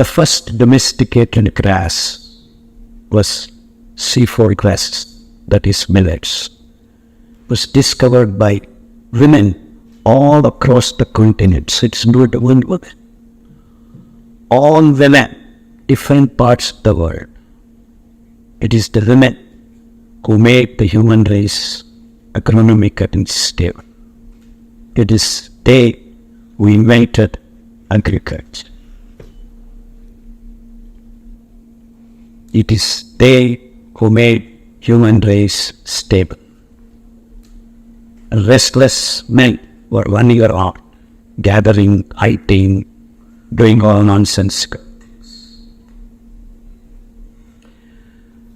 The first domesticated grass was C4 grass, that is millets, was discovered by women all across the continents. It's not one woman. All women, different parts of the world. It is the women who made the human race economically stable. It is they who invented agriculture. It is they who made human race stable. Restless men were 1 year on, gathering, eating, doing all nonsense things.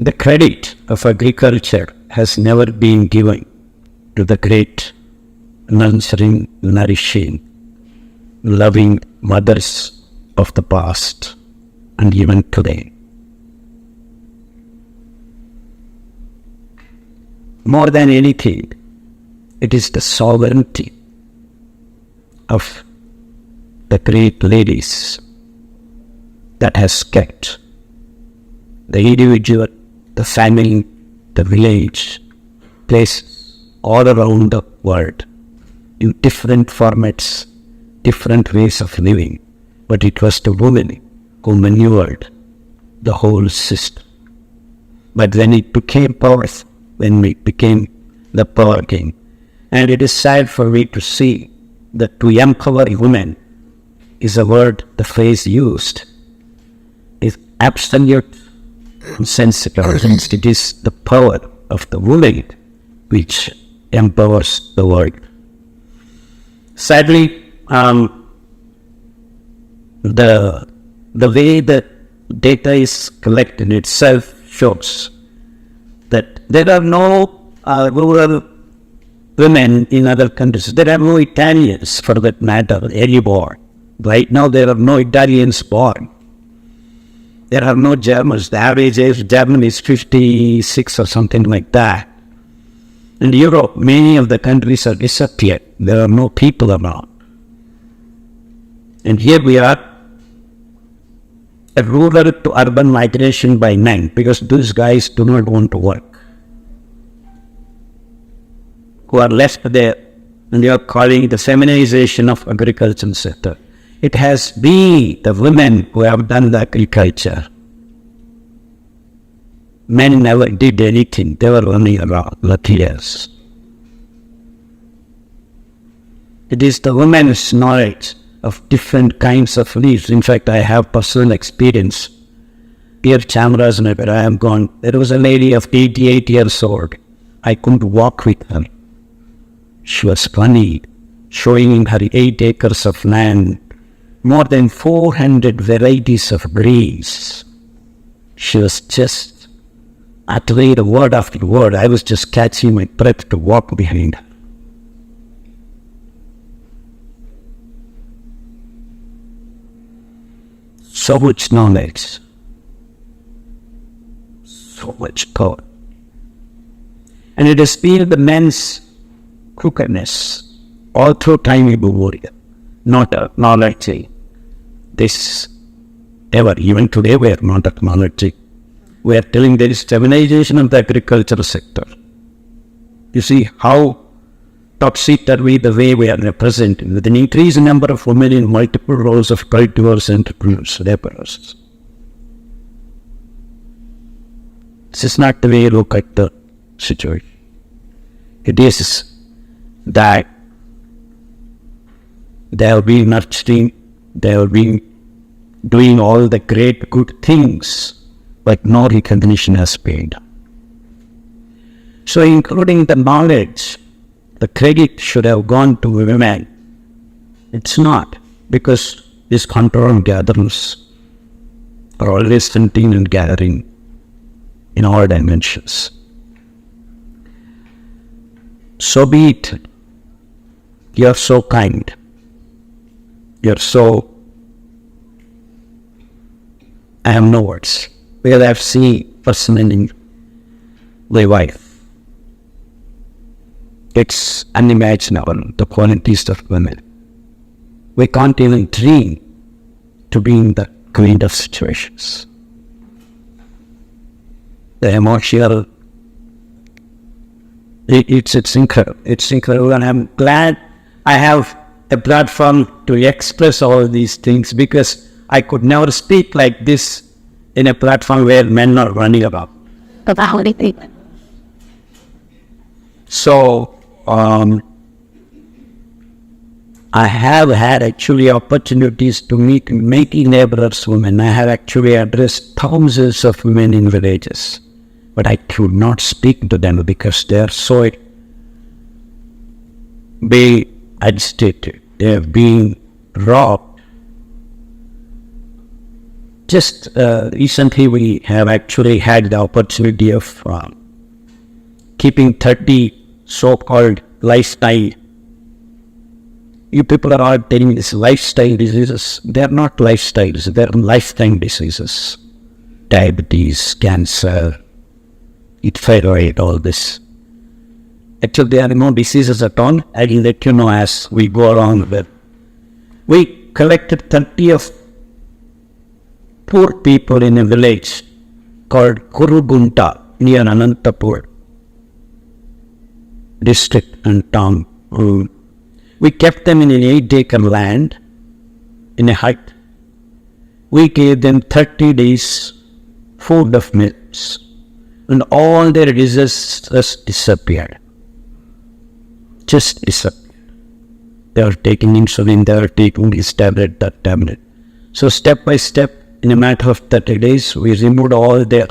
The credit of agriculture has never been given to the great nurturing, nourishing, loving mothers of the past and even today. More than anything, it is the sovereignty of the great ladies that has kept the individual, the family, the village, places all around the world in different formats, different ways of living. But it was the woman who manured the whole system. But when it became powerful, when we became the power king, and it is sad for me to see that to empower women is a word, the phrase used is absolute nonsensical. It is the power of the woman which empowers the world. Sadly, the way the data is collected itself shows that there are no rural women in other countries. There are no Italians, for that matter, anymore. Right now there are no Italians born. There are no Germans. The average age of German is 56 or something like that. In Europe, many of the countries are disappeared. There are no people around. And here we are, a rural to urban migration by men, because these guys do not want to work, who are left there, and you are calling it the feminization of agricultural sector. It has been the women who have done the agriculture. Men never did anything. They were only around years. It is the women's knowledge of different kinds of leaves. In fact, I have personal experience. Here, Chamarajanagar, where I am gone, there was a lady of 88 years old. I couldn't walk with her. She was funny, showing her 8 acres of land, more than 400 varieties of breeds. She was just uttering word after word. I was just catching my breath to walk behind her. So much knowledge, so much power. And it has been the men's crookedness all through time immemorial, not acknowledging this ever. Even today we are not acknowledging. We are telling there is feminization of the agricultural sector. You see how topsy-turvy the way we are represented, with an increased number of women in multiple roles of cultivars, entrepreneurs, laborers. This is not the way you look at the situation. It is that they have been nurturing, they have been doing all the great good things, but no recognition has been done. So including the knowledge, the credit should have gone to women. It's not, because these control gatherers are always hunting and gathering in all dimensions. So be it. You are so kind. You are so... I have no words. Because I have seen personally my wife. It's unimaginable, the qualities of women. We can't even dream to be in the kind of situations. The emotional, it's incredible. It's incredible, and I'm glad I have a platform to express all these things, because I could never speak like this in a platform where men are running about. So, I have had actually opportunities to meet many laborers women. I have actually addressed thousands of women in villages, but I could not speak to them because they are so being agitated. They are being robbed. Just recently we have actually had the opportunity of keeping 30 so-called lifestyle. You people are all telling me this lifestyle diseases. They are not lifestyles, they are lifetime diseases. Diabetes, cancer, thyroid, all this. Actually, there are no diseases at all. I will let you know as we go along with. We collected 30 of poor people in a village called Kurugunta near Anantapur district and town. We kept them in an 8-acre land in a hut. We gave them 30 days food of millets, and all their diseases disappeared. Just disappeared. They are taking insulin, they are taking this tablet, that tablet. So step by step, in a matter of 30 days, we removed all their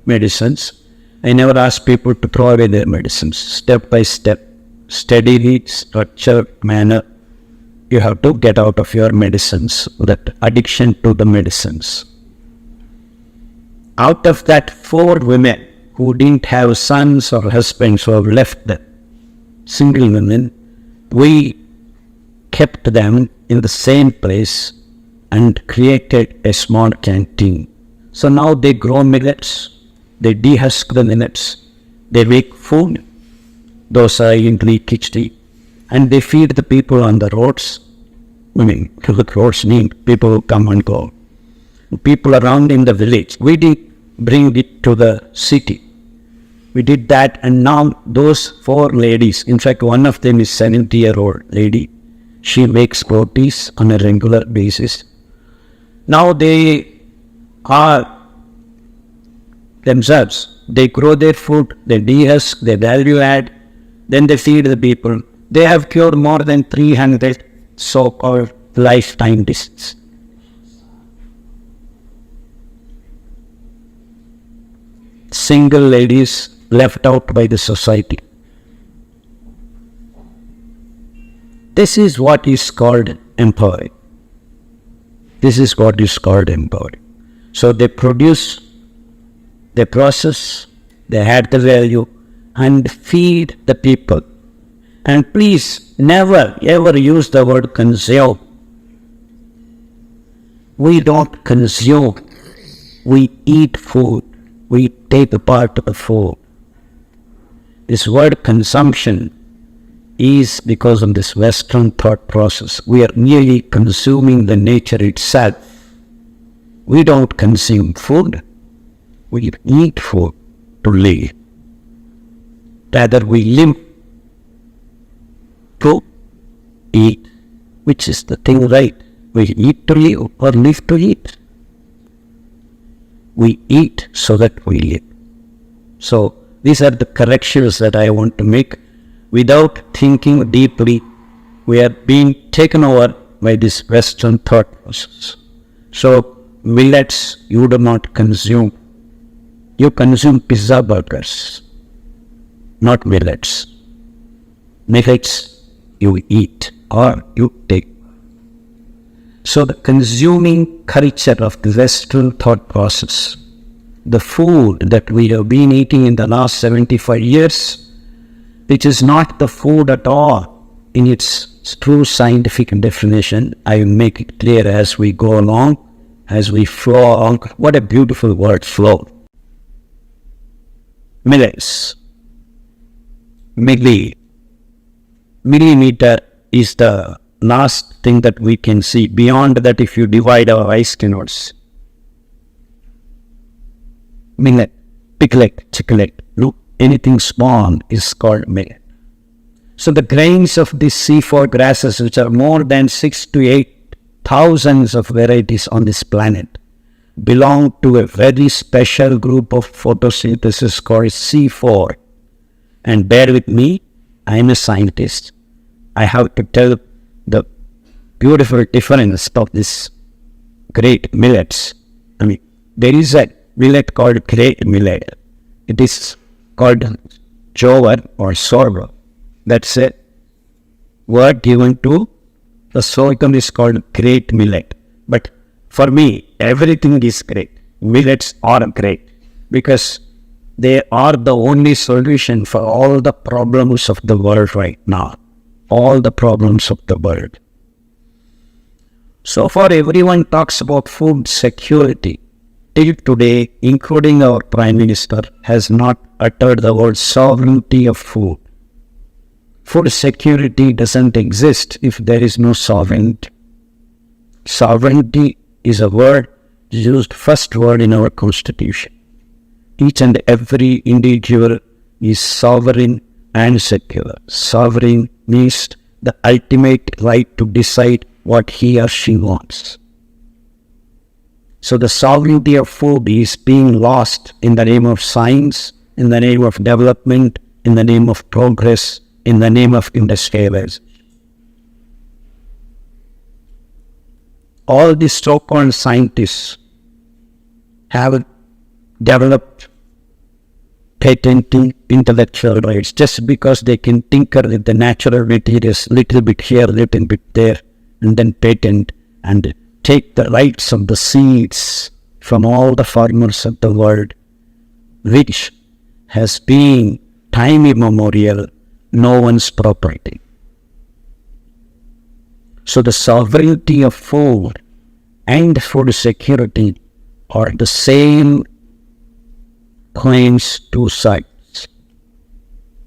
medicines. I never asked people to throw away their medicines. Step by step, steadily, structured manner, you have to get out of your medicines, that addiction to the medicines. Out of that, 4 women who didn't have sons or husbands who have left them, single women, we kept them in the same place and created a small canteen. So now they grow millets, they dehusk the millets, they make food, dosa, idli, khichdi, and they feed the people on the roads. I mean, the roads need people who come and go. People around in the village. We did bring it to the city. We did that, and now those 4 ladies, in fact one of them is 70-year-old lady. She makes rotis on a regular basis. Now they are themselves. They grow their food, they dehusk, they value add, then they feed the people. They have cured more than 300 so-called lifetime diseases. Single ladies left out by the society. This is what is called empowering. This is what is called empowering. So they produce, they process, they add the value, and feed the people. And please never ever use the word consume. We don't consume. We eat food. We take a part of the food. This word consumption is because of this Western thought process. We are merely consuming the nature itself. We don't consume food. We eat food to live. Rather, we live to eat, which is the thing right. We eat to live or live to eat. We eat so that we live. So these are the corrections that I want to make. Without thinking deeply, we are being taken over by this Western thought process. So millets you do not consume. You consume pizza burgers, not millets. Millets you eat or you take. So the consuming culture of the Western thought process, the food that we have been eating in the last 75 years, which is not the food at all in its true scientific definition. I will make it clear as we go along, as we flow along. What a beautiful word, flow. Millets. Millimeter is the last thing that we can see. Beyond that, if you divide, our eyes cannot see. millet, piglet, chicklet, no, anything small is called millet. So the grains of these C4 grasses, which are more than 6 to 8 thousands of varieties on this planet, belong to a very special group of photosynthesis called C4. And bear with me, I am a scientist. I have to tell the beautiful difference of this great millets. I mean, there is a millet called great millet. It is called jowar or sorghum. That's a word given to the sorghum is called great millet. But for me, everything is great. Millets are great because they are the only solution for all the problems of the world right now. All the problems of the world. So far, everyone talks about food security. Till today, including our Prime Minister, has not uttered the word sovereignty of food. Food security doesn't exist if there is no sovereignty. Sovereignty is a word used, first word in our Constitution. Each and every individual is sovereign and secular. Sovereign means the ultimate right to decide what he or she wants. So the sovereignty of food is being lost in the name of science, in the name of development, in the name of progress, in the name of industrialization. All these so-called scientists have developed patenting intellectual rights just because they can tinker with the natural materials, little bit here, little bit there, and then patent and take the rights of the seeds from all the farmers of the world, which has been time immemorial no one's property. So the sovereignty of food and food security are the same claims, two sides.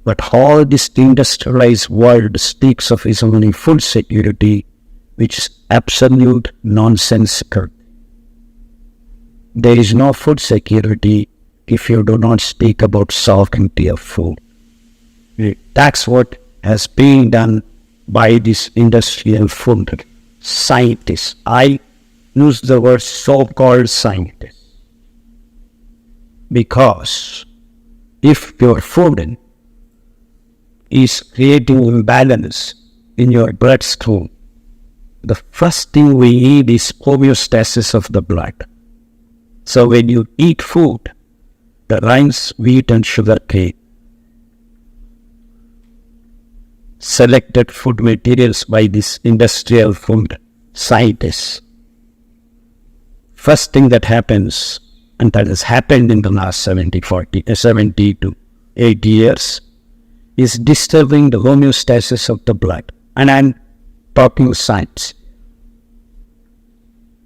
But all this industrialized world speaks of is only food security, which is absolute nonsensical. There is no food security if you do not speak about sovereignty of food. That's what has been done by this industrial food scientists. I use the word so-called scientists because if your food is creating imbalance in your bloodstream, the first thing we need is homeostasis of the blood. So when you eat food, the rice, wheat and sugar cane, selected food materials by this industrial food scientists, first thing that happens, and that has happened in the last 70 to 80 years, is disturbing the homeostasis of the blood. And I'm talking science.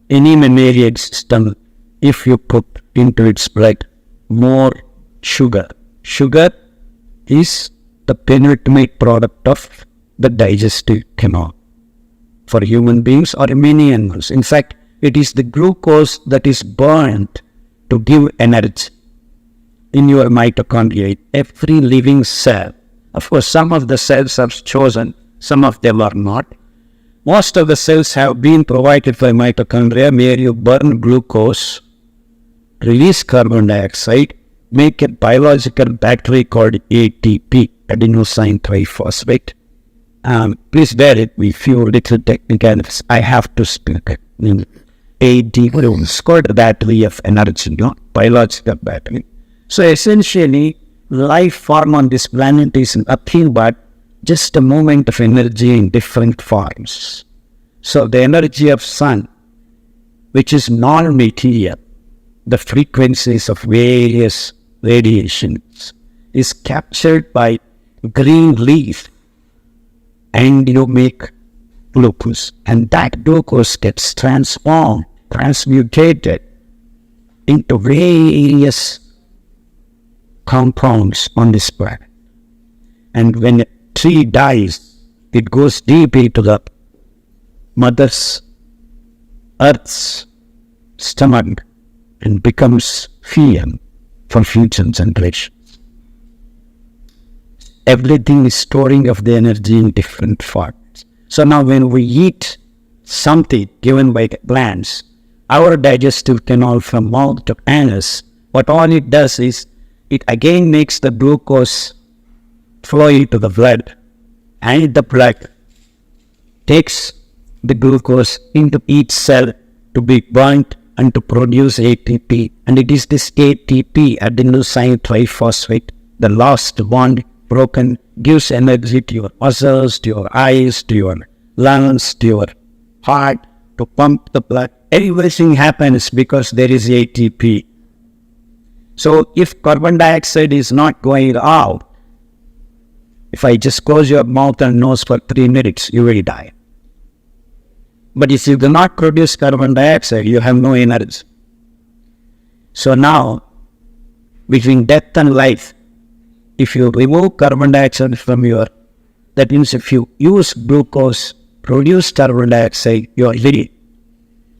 Any mammalian system, if you put into its blood more sugar is the penultimate product of the digestive canal for human beings or many animals. In fact, it is the glucose that is burned to give energy in your mitochondria. Every living cell, of course, some of the cells are chosen, some of them are not. Most of the cells have been provided by mitochondria where you burn glucose, release carbon dioxide, make a biological battery called ATP, adenosine triphosphate. Please bear it with few little technicalities. I have to speak. ATP is called a battery of energy, not biological battery. So essentially, life form on this planet is nothing but just a movement of energy in different forms. So the energy of sun, which is non-material, the frequencies of various radiations, is captured by green leaf, and you make glucose. And that glucose gets transformed, transmutated into various compounds on this planet. And when a tree dies, it goes deep into the mother's, earth's stomach and becomes feum. for future generations. Everything is storing of the energy in different forms. So now when we eat something given by the plants, our digestive canal from mouth to anus, what all it does is, it again makes the glucose flow into the blood, and the blood takes the glucose into each cell to be burnt and to produce ATP. And it is this ATP, adenosine triphosphate, the last bond broken, gives energy to your muscles, to your eyes, to your lungs, to your heart, to pump the blood. Everything happens because there is ATP. So if carbon dioxide is not going out, if I just close your mouth and nose for 3 minutes, you will die. But if you do not produce carbon dioxide, you have no energy. So now, between death and life, if you remove carbon dioxide from that means if you use glucose, produce carbon dioxide, you are living.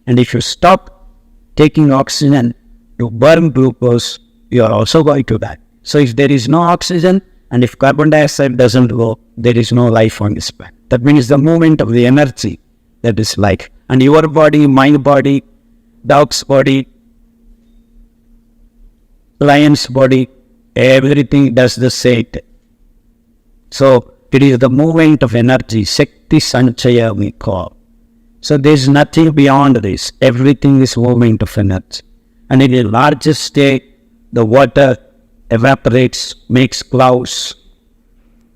And if you stop taking oxygen to burn glucose, you are also going to die. So if there is no oxygen, and if carbon dioxide doesn't go, there is no life on this planet. That means the movement of the energy, that is life. And your body, my body, dog's body, lion's body, everything does the same. So it is the movement of energy, Shakti Sanchaya we call. So there is nothing beyond this. Everything is movement of energy. And in the largest state, the water evaporates, makes clouds,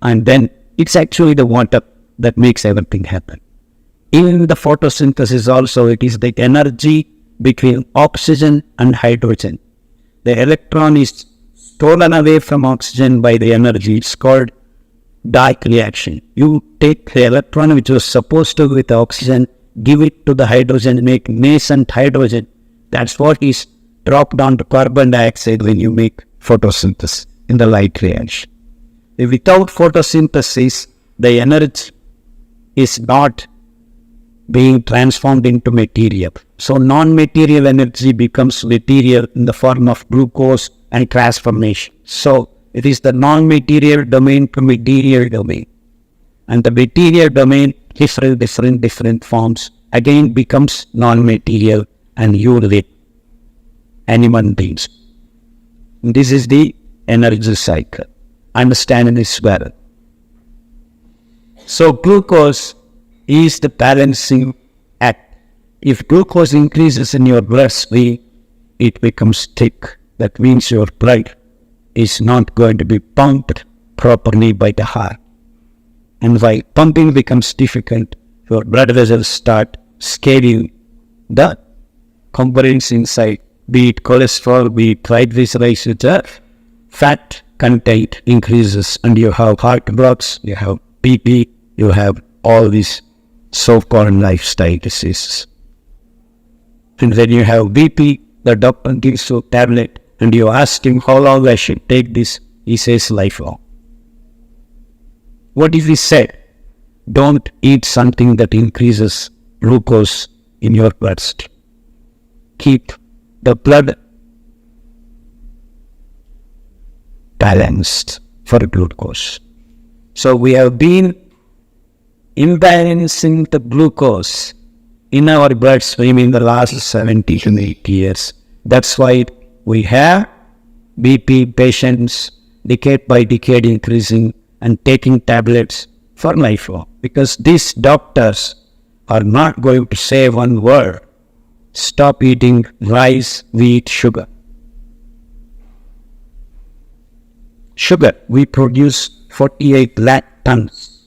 and then it's actually the water that makes everything happen. In the photosynthesis also, it is the energy between oxygen and hydrogen. The electron is stolen away from oxygen by the energy. It's called dark reaction. You take the electron which was supposed to be with oxygen, give it to the hydrogen, make nascent hydrogen. That's what is dropped onto carbon dioxide when you make photosynthesis in the light reaction. Without photosynthesis, the energy is not being transformed into material. So non-material energy becomes material in the form of glucose and transformation. So it is the non-material domain to material domain. And the material domain, different forms, again becomes non-material, and you live. Animal beings. This is the energy cycle. Understand this well. So glucose is the balancing act. If glucose increases in your bloodstream, it becomes thick. That means your blood is not going to be pumped properly by the heart. And while pumping becomes difficult, your blood vessels start scaling the components inside, be it cholesterol, be it triglycerides, fat content increases, and you have heart blocks, you have BP, you have all these so-called lifestyle diseases. And when you have BP, the doctor gives you a tablet, and you ask him how long I should take this. He says lifelong. What if he said, don't eat something that increases glucose in your bloodstream. Keep the blood balanced for glucose. So we have been imbalancing the glucose in our bloodstream in the last 70 to 80 years. That's why we have BP patients decade by decade increasing and taking tablets for lifelong. Because these doctors are not going to say one word, stop eating rice, wheat, sugar. Sugar, we produce 48 lakh tons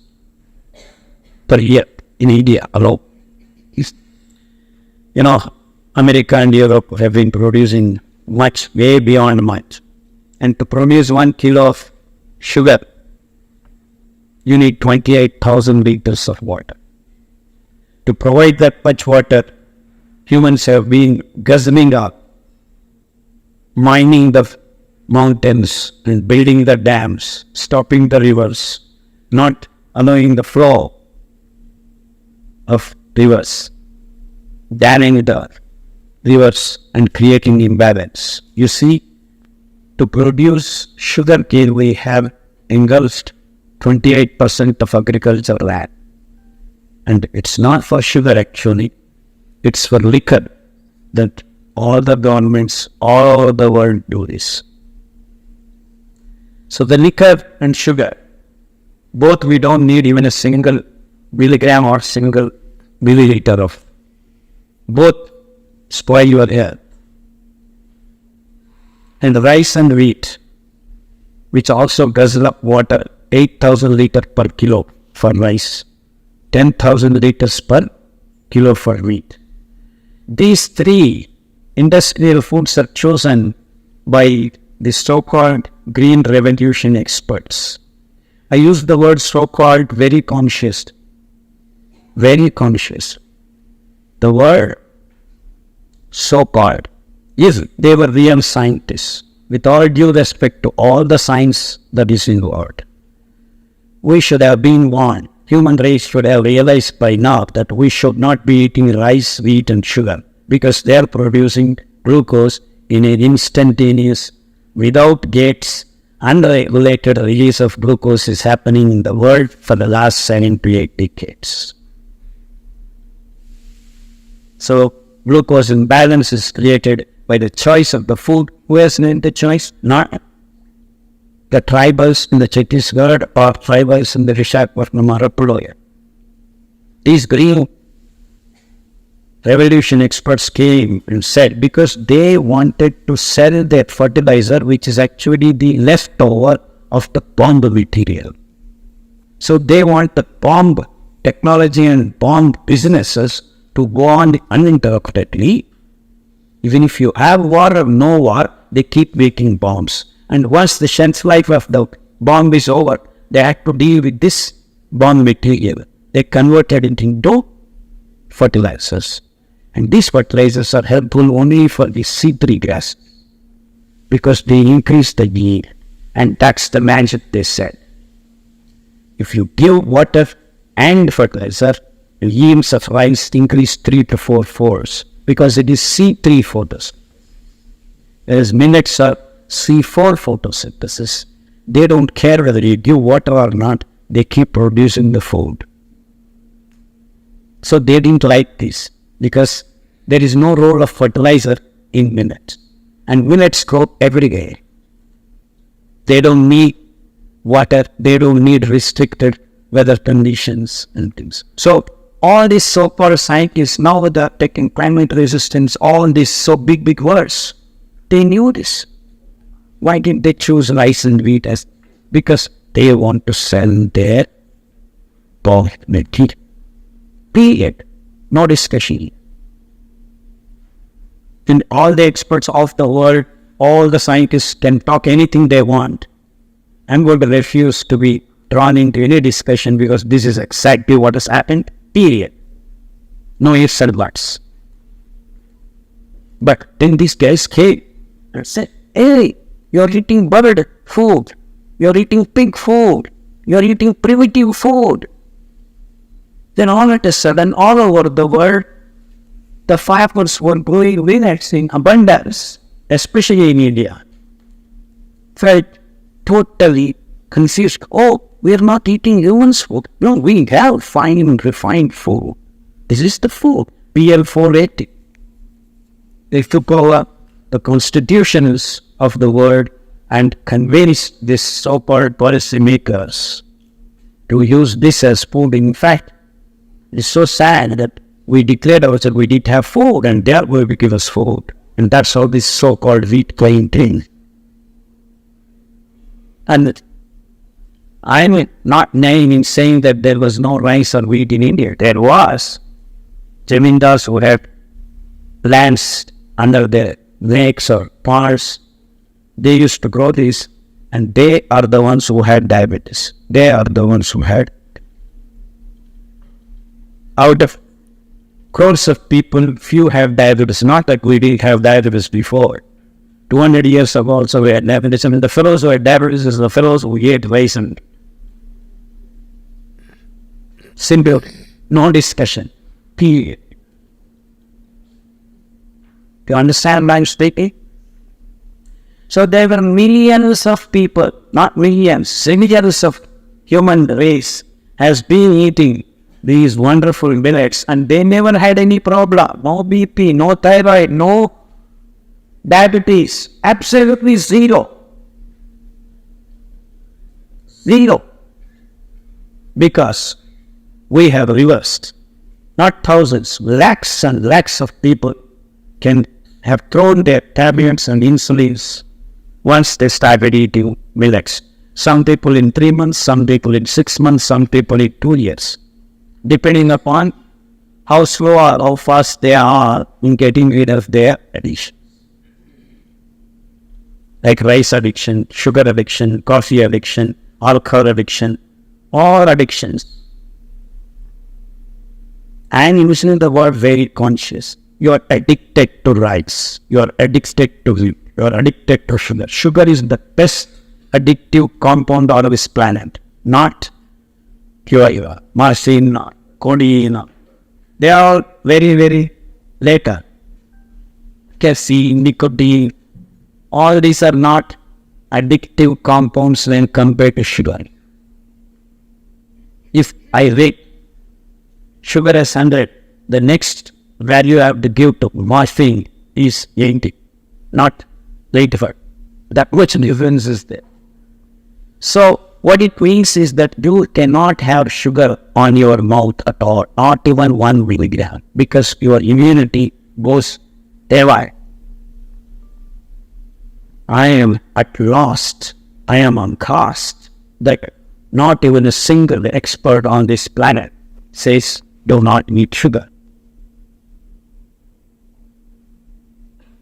per year in India alone. America and Europe have been producing much, way beyond much. And to produce 1 kilo of sugar, you need 28,000 liters of water. To provide that much water, humans have been guzzling up, mining the mountains and building the dams, stopping the rivers, not allowing the flow of rivers, damming the rivers and creating imbalance. You see, To produce sugar cane, we have engulfed 28% of agricultural land. And it's not for sugar actually, it's for liquor that all the governments all over the world do this. So the liquor and sugar, both we don't need even a single milligram or single milliliter of. Both spoil your health. And rice and wheat, which also guzzle up water, 8,000 liters per kilo for rice, 10,000 liters per kilo for wheat. These three industrial foods are chosen by the so-called green revolution experts. I use the word so-called very conscious. Very conscious. The word so-called is they were real scientists. With all due respect to all the science that is involved, we should have been warned. Human race should have realized by now that we should not be eating rice, wheat and sugar because they are producing glucose in an instantaneous, without gates, unregulated release of glucose is happening in the world for the last 7 to 8 decades. So glucose imbalance is created by the choice of the food. Who has made the choice? Not the tribals in the Chhattisgarh or tribals in the Vishakhapatnam or Puloya. These green revolution experts came and said because they wanted to sell their fertilizer, which is actually the leftover of the bomb material. So they want the bomb technology and bomb businesses to go on uninterruptedly. Even if you have war or no war, they keep making bombs. And once the shelf life of the bomb is over, they have to deal with this bomb material. They converted it into fertilizers. And these fertilizers are helpful only for the C3 grass because they increase the yield. And that's the magic they said. If you give water and fertilizer, the yields of rice increase 3 to 4 folds because it is C3 photosynthesis. Whereas millets are C4 photosynthesis. They don't care whether you give water or not, they keep producing the food. So they didn't like this because there is no role of fertilizer in millets. And millets grow everywhere. They don't need water, they don't need restricted weather conditions and things. So all these so-called scientists now they are taking climate resistance, all these so big words. They knew this. Why did they choose rice and wheat as? Because they want to sell their bomb material. Period. No discussion. And all the experts of the world, all the scientists can talk anything they want. I'm going to refuse to be drawn into any discussion because this is exactly what has happened. Period. No ifs and buts. But then these guys came and said, hey, you're eating bird food, you're eating pig food, you're eating primitive food. Then all of a sudden, all over the world, the farmers were growing millets in abundance, especially in India. Felt totally confused. Oh, we're not eating humans' food. No, we have fine and refined food. This is the food, PL480. They took over the constitutions of the world and convinced these so-called policymakers to use this as food. In fact, it's so sad that we declared ourselves we didn't have food and they are going to give us food. And that's how this so-called wheat claim thing. And I'm not naive in saying that there was no rice or wheat in India. There was. Zamindars who had lands under their lakes or ponds, they used to grow this, and they are the ones who had diabetes. They are the ones who had. Out of crores of people, few have diabetes. Not that we didn't have diabetes before. 200 years ago also we had diabetes. I mean, the fellows who had diabetes is the fellows who ate rice and simple, no discussion. Period. Do you understand what I'm speaking? So there were millions of people, not millions, millions of human race has been eating these wonderful millets, and they never had any problem. No BP, no thyroid, no diabetes, absolutely zero. Zero. Because we have reversed. Not thousands, lakhs and lakhs of people can have thrown their tablets and insulins once they started eating millets. Some people in 3 months, some people in 6 months, some people in 2 years, depending upon how slow or how fast they are in getting rid of their addiction. Like rice addiction, sugar addiction, coffee addiction, alcohol addiction, all addictions. I am using the word very conscious. You are addicted to rice. You are addicted to wheat. You are addicted to sugar. Sugar is the best addictive compound on this planet. Not pure morphine, codeine. They are all very, very later. Caffeine, nicotine, all these are not addictive compounds when compared to sugar. If I rate sugar as 100, the next value I have to give to morphine is 80, not 85. That much difference is there. So what it means is that you cannot have sugar on your mouth at all, not even 1 milligram, because your immunity goes haywire. I am at lost, I am on cost, that not even a single expert on this planet says do not eat sugar.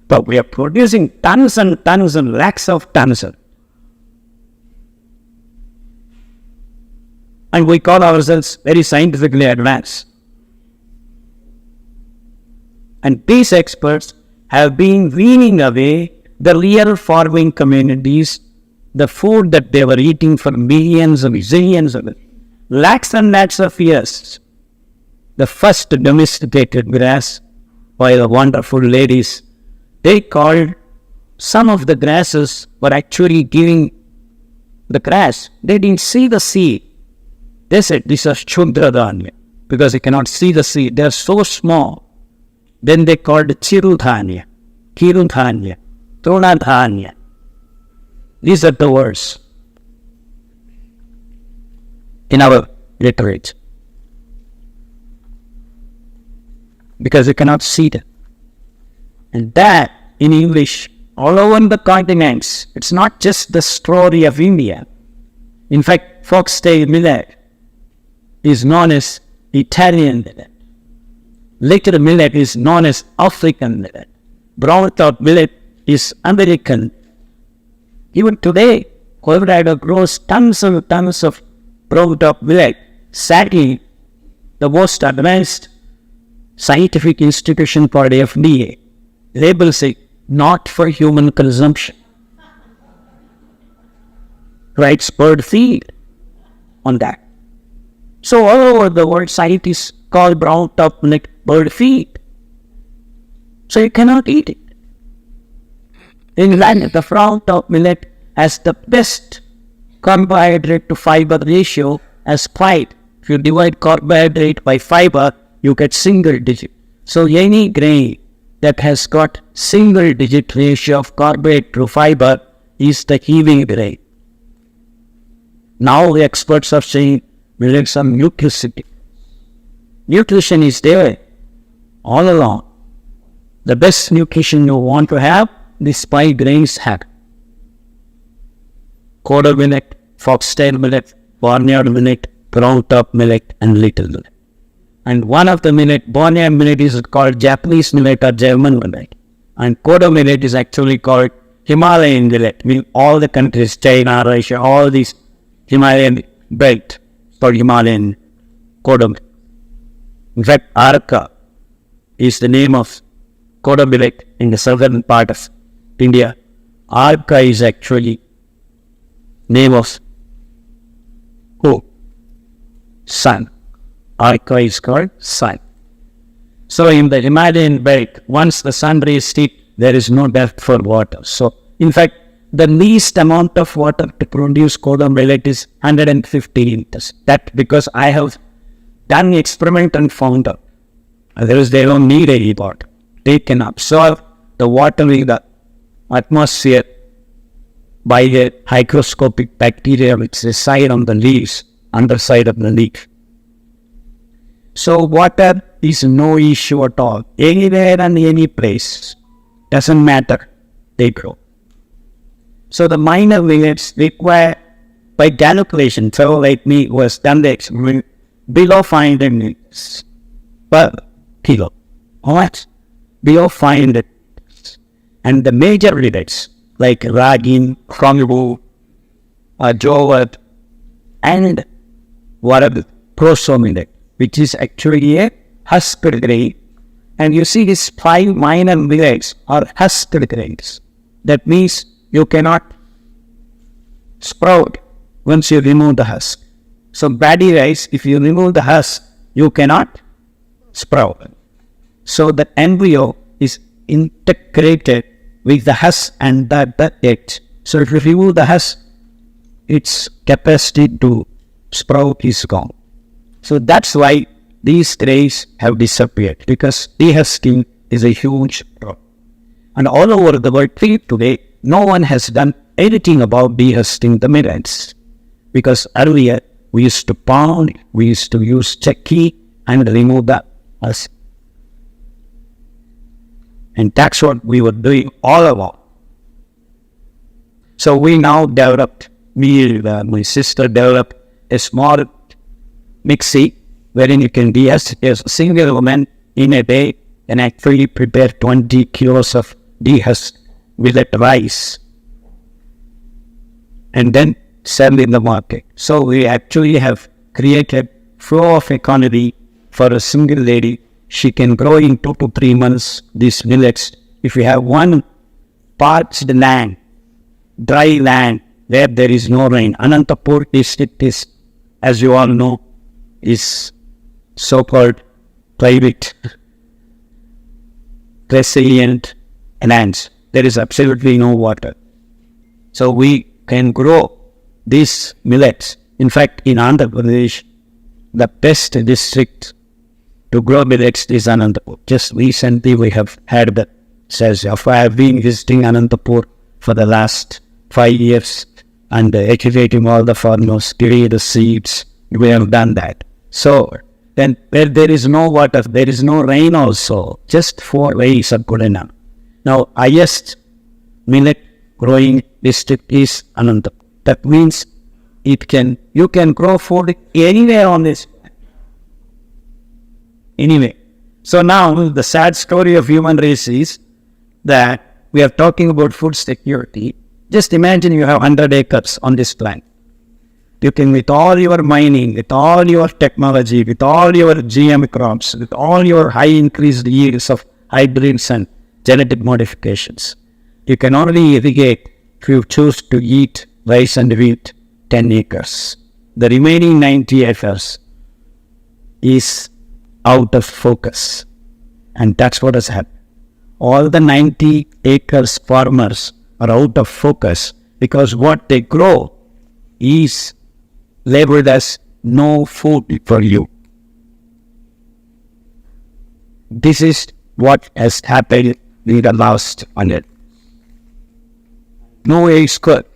But we are producing tons and tons and lakhs of tons. And we call ourselves very scientifically advanced. And these experts have been weaning away the real farming communities, the food that they were eating for millions of zillions of lakhs and lakhs of years. The first domesticated grass by the wonderful ladies, they called some of the grasses were actually giving the grass. They didn't see the seed. They said this is Shudra Dhanya because they cannot see the seed. They are so small. Then they called Chiru Dhanya, Kiru Dhanya, Truna Dhanya. These are the words in our literature. Because you cannot see them. And that, in English, all over the continents, it's not just the story of India. In fact, foxtail millet is known as Italian millet. Later millet is known as African millet. Brown top millet is American. Even today, Colorado grows tons and tons of brown top millet. Sadly, the most advanced scientific institution for the FDA labels it not for human consumption. Writes bird feed on that. So all over the world, scientists call brown top millet bird feed. So you cannot eat it. In fact, the brown top millet has the best carbohydrate to fiber ratio as 5. If you divide carbohydrate by fiber, you get single digit. So any grain that has got single digit ratio of carbohydrate to fiber is the heaving grain. Now the experts are saying millets are nutricity. Nutrition is there all along. The best nutrition you want to have, these 5 grains have. Kodo millet, foxtail millet, barnyard millet, brown top millet, and little millet. And one of the millet, barnyard millet, is called Japanese millet or German millet. And Kodo millet is actually called Himalayan millet. I mean, all the countries, China, Russia, all these Himalayan belt called Himalayan Kodo millet. In fact, Arka is the name of Kodo millet in the southern part of India. Arka is actually name of who? Sun. Arka is called sun. So in the Himalayan belt, once the sun rays hit, there is no depth for water. So in fact, the least amount of water to produce kola millet is 150 liters. That because I have done the experiment and found out. They don't need any water. They can absorb the water in the atmosphere by a hygroscopic bacteria which reside on the leaves, underside of the leaf. So water is no issue at all. Anywhere and any place, doesn't matter, they grow. So the minor millets require, by calculation, fellow like me who has done the experiment, below 500 millets per kilo. How much? Below 500. And the major millets like ragi, krongu, jowar, and whatever, proso millet, which is actually a husked grain. And you see these 5 minor millets are husked grains. That means you cannot sprout once you remove the husk. So paddy rice, if you remove the husk, you cannot sprout. So the embryo is integrated with the husk and the egg. So if you remove the husk, its capacity to sprout is gone. So that's why these grains have disappeared, because dehusking is a huge problem. And all over the world today, no one has done anything about dehusking the millets. Because earlier, we used to pound, we used to use chakki and remove the husk. And that's what we were doing all along. So we now developed, my sister developed a small mixie wherein you can dehusk. A single woman in a day can actually prepare 20 kilos of dehusked millet rice and then sell in the market. So we actually have created flow of economy for a single lady. She can grow in 2 to 3 months these millets. If you have one parched land, dry land, where there is no rain, Anantapur district is, as you all know, is so-called private, resilient lands. There is absolutely no water. So we can grow these millets. In fact, in Andhra Pradesh, the best district to grow millets is Anantapur. Just recently we have had the session. I have been visiting Anantapur for the last 5 years and educating all the farmers, giving the seeds. We have done that. So then where there is no water, there is no rain also. Just 4 rains are good enough. Now highest millet growing district is Anantapur. That means you can grow food anywhere on this. Anyway, so now the sad story of human race is that we are talking about food security. Just imagine you have 100 acres on this planet. You can, with all your mining, with all your technology, with all your GM crops, with all your high increased yields of hybrids and genetic modifications, you can only irrigate if you choose to eat rice and wheat 10 acres. The remaining 90 acres is out of focus. And that's what has happened. All the 90 acres farmers are out of focus because what they grow is labeled as no food for you. This is what has happened in the last 100. No expert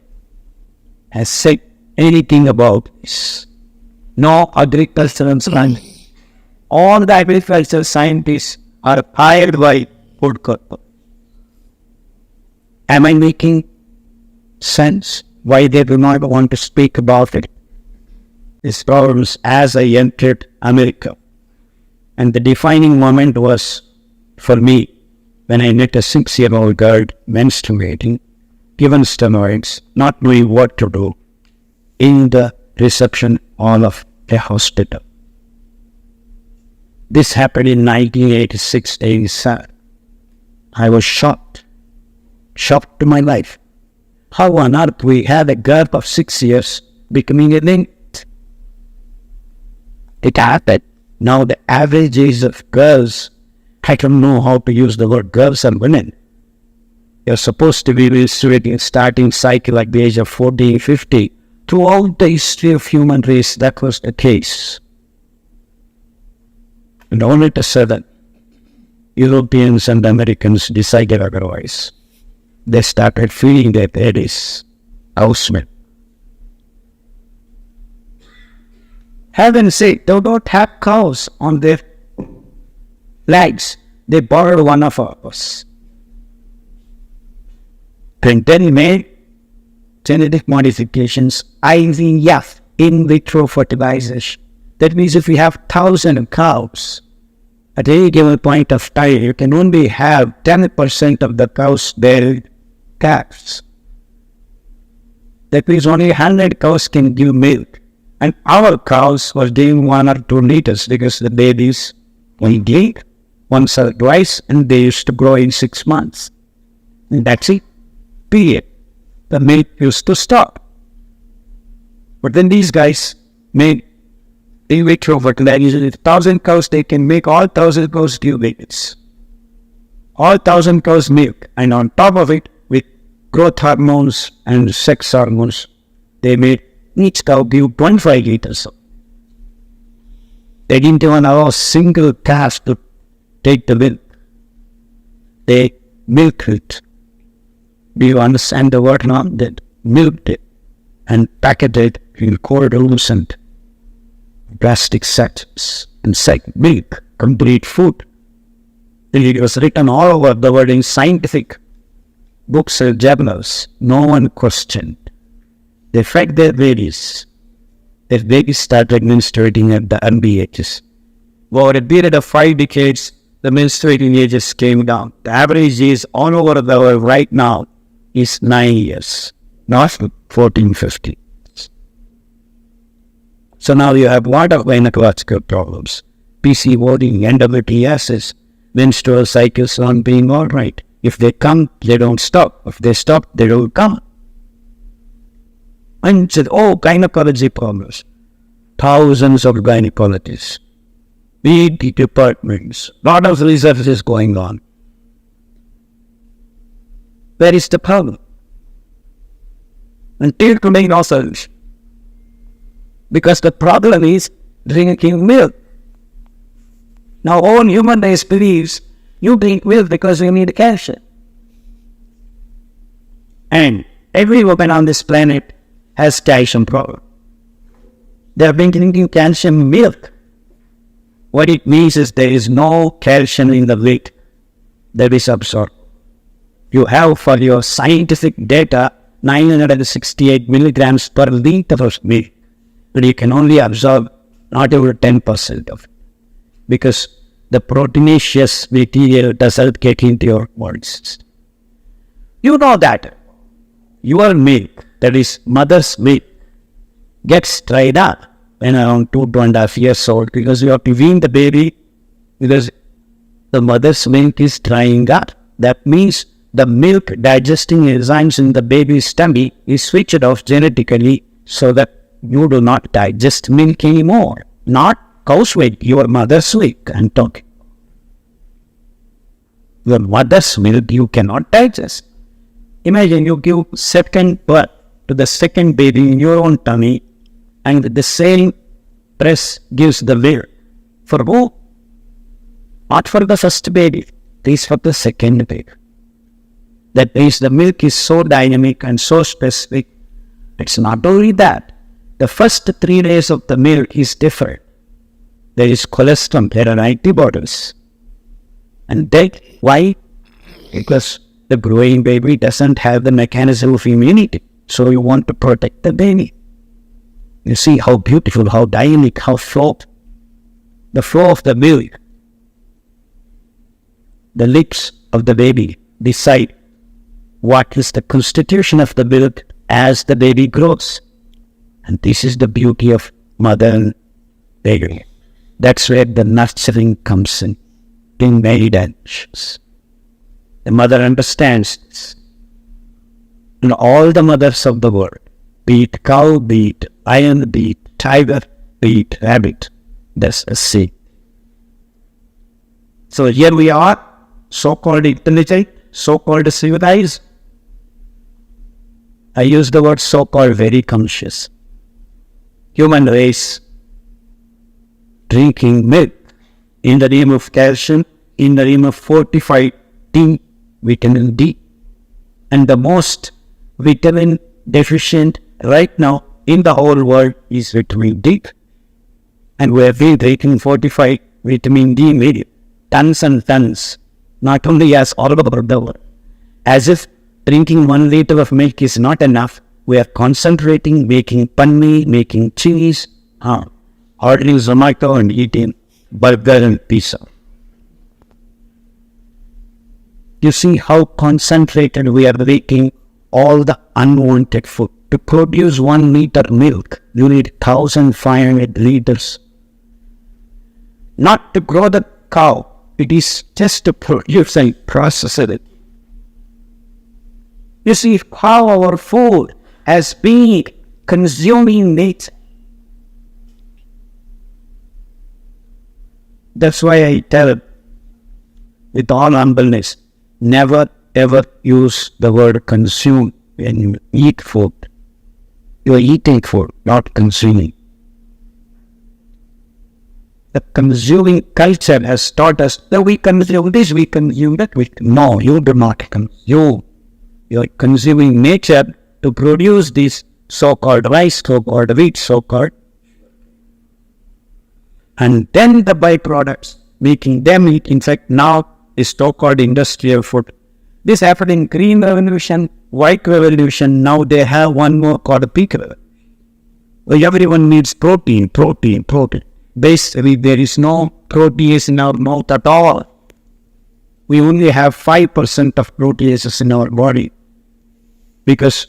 has said anything about this. No agricultural scientist. All the agricultural scientists are hired by food corporations. Am I making sense why they do not want to speak about it? These problems as I entered America. And the defining moment was for me when I met a 6-year-old girl menstruating, given steroids, not knowing what to do, in the reception hall of a hospital. This happened in 1986-87. I was shocked to my life. How on earth we had a girl of 6 years becoming a lynx? It happened. Now the average age of girls, I don't know how to use the word girls and women. You're supposed to be menstruating starting cycle at the age of 40, 50. Throughout the history of human race, that was the case. And only to sudden, Europeans and Americans decided otherwise. They started feeding their babies house milk. Heaven sake, they don't have cows on their legs. They borrowed one of ours. And then made genetic modifications, IVF, in vitro fertilization. That means if you have 1,000 cows, at any given point of time, you can only have 10% of the cows bear calves. That means only 100 cows can give milk. And our cows were giving 1 or 2 liters because the babies only gave once or twice and they used to grow in 6 months. And that's it. Period. The milk used to stop. But then these guys made in vitro fertilization. 1,000 cows, they can make all 1,000 cows give babies. All 1,000 cows milk. And on top of it, with growth hormones and sex hormones, they made each cow give 25 liters. They didn't even allow a single calf to take the milk. They milked it. Do you understand the word now? That milked it and packed it in cold rooms and plastic sachets and said milk, complete food. It was written all over the world in scientific books and journals. No one questioned. They fed their babies. Their babies started menstruating at the early ages. Over a period of 5 decades, the menstruating ages came down. The average age all over the world right now is 9 years, not 14, 15. So now you have a lot of gynecological problems. PCOD, endometriosis, menstrual cycles not being all right. If they come, they don't stop. If they stop, they don't come. And said, gynecology problems. Thousands of gynecologists. Big departments. Lot of research is going on. Where is the problem? Until today, no solution. Because the problem is drinking milk. Now, all human race believes you drink milk because you need calcium. And every woman on this planet has calcium problem. They have been drinking calcium milk. What it means is there is no calcium in the milk that is absorbed. You have for your scientific data 968 milligrams per liter of milk, but you can only absorb not over 10% of it because the proteinaceous material doesn't get into your body system. You know that your milk, that is mother's milk, gets dried up when around 2.5 years old because you have to wean the baby because the mother's milk is drying up. That means the milk digesting enzymes in the baby's tummy is switched off genetically so that you do not digest milk anymore. Not cow's milk, your mother's milk I'm talking. Your mother's milk you cannot digest. Imagine you give second birth to the second baby in your own tummy and the same breast gives the milk. For who? Not for the first baby, it is for the second baby. That means the milk is so dynamic and so specific. It's not only that. The first 3 days of the milk is different. There is cholesterol, there are antibodies. And that, why? Because the growing baby doesn't have the mechanism of immunity. So you want to protect the baby. You see how beautiful, how dynamic, how flow. The flow of the milk. The lips of the baby decide what is the constitution of the milk as the baby grows. And this is the beauty of mother and baby. That's where the nurturing comes in many dimensions. The mother understands this. And all the mothers of the world, be it cow, be it lion, be it tiger, be it rabbit, that's a same. So here we are, so-called intelligent, so-called civilized. I use the word so-called very conscious. Human race drinking milk in the name of calcium, in the name of fortified D, vitamin D. And the most vitamin deficient right now in the whole world is vitamin D. And we have been drinking fortified vitamin D with tons and tons, not only as all over the world. As if drinking 1 liter of milk is not enough, we are concentrating, making paneer, making cheese, ordering Zomato and eating burger and pizza. You see how concentrated we are making all the unwanted food. To produce 1 liter milk, you need 1,500 liters. Not to grow the cow, it is just to produce and process it. You see how our food has been consuming nature. That's why I tell with all humbleness, never ever use the word consume when you eat food. You are eating food, not consuming. The consuming culture has taught us that we consume this, we consume that. No, you do not consume. You are consuming nature to produce this so-called rice, so-called wheat, so-called. And then the byproducts, making them eat. In fact, now is so-called industrial food. This happened in Green Revolution, White Revolution. Now they have one more called Pink Revolution. Everyone needs protein. Basically, there is no protease in our mouth at all. We only have 5% of proteases in our body because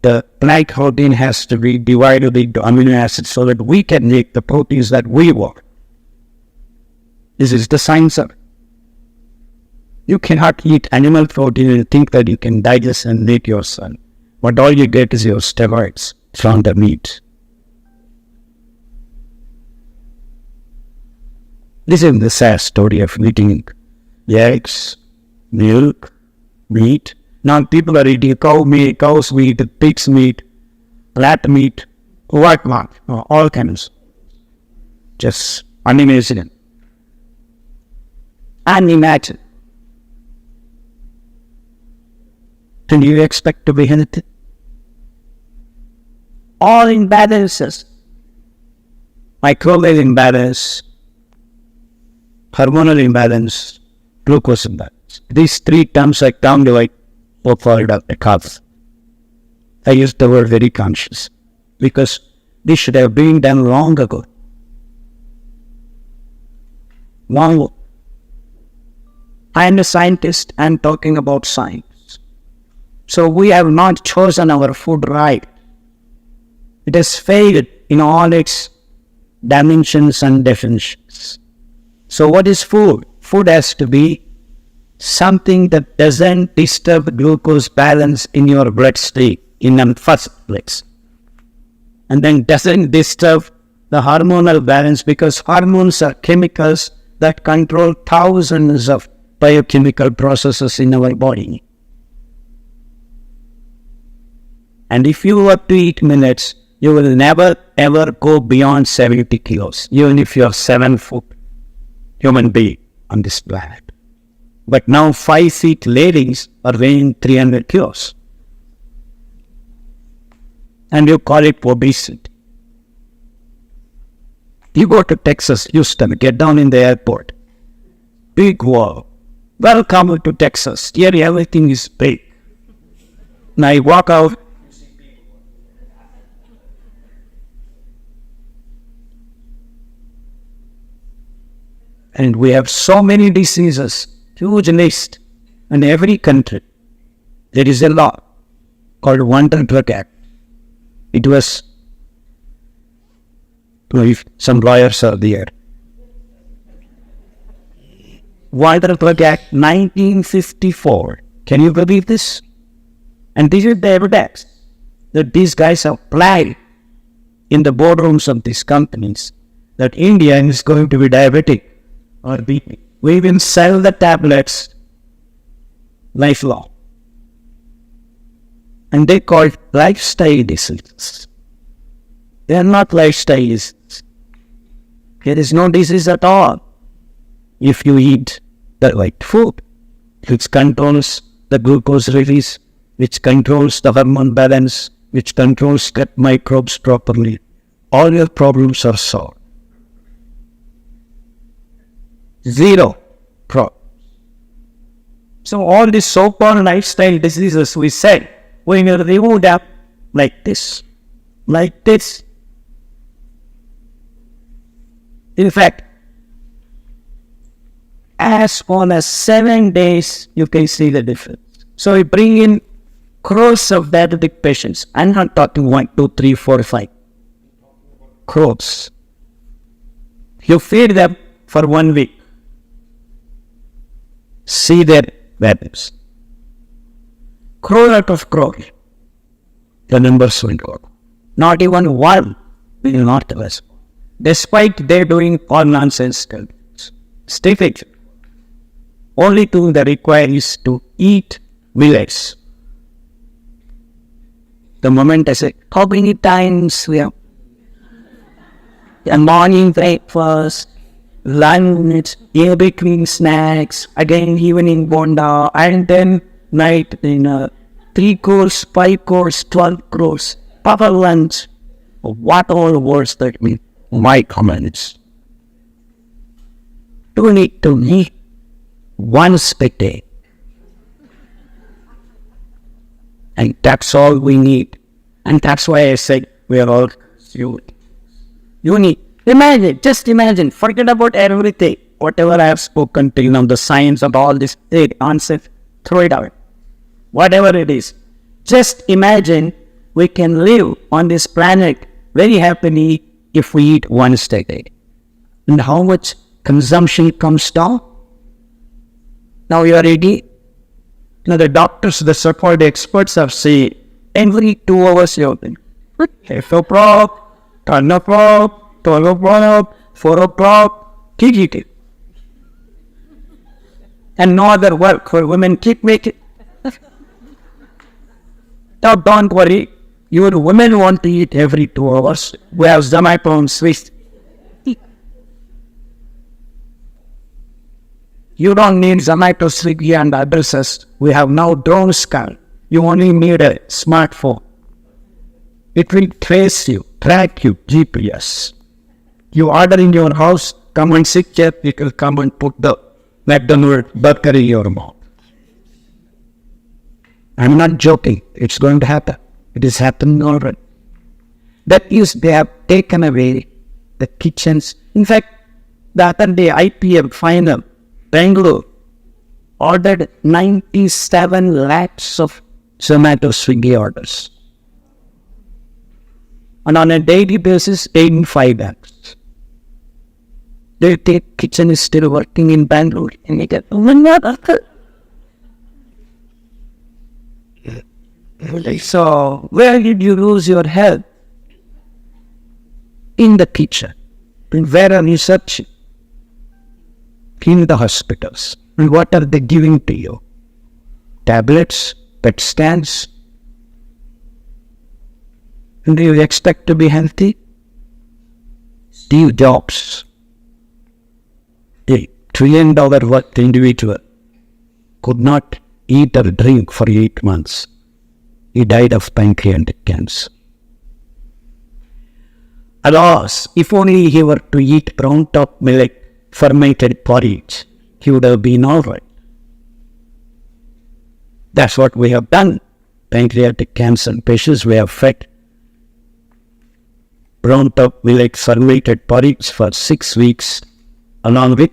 the plant protein has to be divided into amino acids so that we can make the proteins that we want. This is the science of it. You cannot eat animal protein and think that you can digest and make your son. But all you get is your steroids from the meat. This is the sad story of eating eggs, milk, meat. Now people are eating cow meat, cow's meat, pig's meat, rat meat, what not, all kinds. Just unimaginable. Unimaginable. And you expect to be healthy? All imbalances. Microbial imbalance, hormonal imbalance, glucose imbalance. These 3 terms I termed like so-called Dr. Khadar. I use the word very conscious because this should have been done long ago. Long ago. I am a scientist and talking about science. So we have not chosen our food right. It has failed in all its dimensions and definitions. So what is food? Food has to be something that doesn't disturb the glucose balance in your bloodstream in the first place. And then doesn't disturb the hormonal balance because hormones are chemicals that control thousands of biochemical processes in our body. And if you were to eat millets, you will never ever go beyond 70 kilos, even if you are 7 foot human being on this planet. But now 5 feet ladies are weighing 300 kilos. And you call it obesity. You go to Texas, Houston, get down in the airport. Big wall. Welcome to Texas. Here everything is big. Now I walk out. And we have so many diseases, huge list. In every country, there is a law called Wonder Drug Act. It was, if some lawyers are there. Wonder Drug Act 1954. Can you believe this? And this is the evidence that these guys have applied in the boardrooms of these companies that India is going to be diabetic or BP. We will sell the tablets lifelong. And they call it lifestyle diseases. They are not lifestyle diseases. There is no disease at all if you eat the right food, which controls the glucose release, which controls the hormone balance, which controls gut microbes properly. All your problems are solved. Zero problems. So all these so-called lifestyle diseases, we said, when you remove them like this. In fact, as on as 7 days, you can see the difference. So we bring in crores of diabetic patients. I'm not talking 1, 2, 3, 4, 5. Crores. You feed them for 1 week. See their values. Crore out of crore. The numbers will go. Not even one will not respond. Despite they doing all nonsense. Stay fixed. Only thing they require is to eat millets. The moment I say, how many times we have a morning breakfast, lunch, in between snacks, again evening bonda, and then night dinner, 3 course, 5 course, 12 course, proper lunch. What all words that mean? My comments. You need to eat once a day. And that's all we need. And that's why I said we are all unique. Imagine, just imagine, forget about everything. Whatever I have spoken to you now, the science of all this nonsense, throw it out. Whatever it is. Just imagine we can live on this planet very happily if we eat once a day. And how much consumption comes down? Now you are ready? Now the doctors, the so-called experts have said, every 2 hours you open. 8 o'clock, 10 o'clock, 12 o'clock, 4 o'clock, keep eating. And no other work for women, keep making. Now don't worry, your women want to eat every 2 hours. We have Zomato and Swiss. You don't need Zomato, Swiggy and addresses. We have now drone scan. You only need a smartphone. It will trace you, track you, GPS. You order in your house, come and sit here, it will come and put the McDonald's burger in your mouth. I'm not joking. It's going to happen. It is happening already. That is, they have taken away the kitchens. In fact, the other day, IPM final, Bangalore, ordered 97 lakhs of Zomato Swiggy orders. And on a daily basis, 85 lakhs. The kitchen is still working in Bangalore. And you get, so, where did you lose your health? In the kitchen. And where are you searching? In the hospitals. And what are they giving to you? Tablets, PET scans. And do you expect to be healthy? Steve Jobs, a $1 trillion worth individual, could not eat or drink for 8 months. He died of pancreatic cancer. Alas, if only he were to eat brown top millet fermented porridge, he would have been all right. That's what we have done. Pancreatic cancer patients, we have fed brown top millet fermented porridge for 6 weeks along with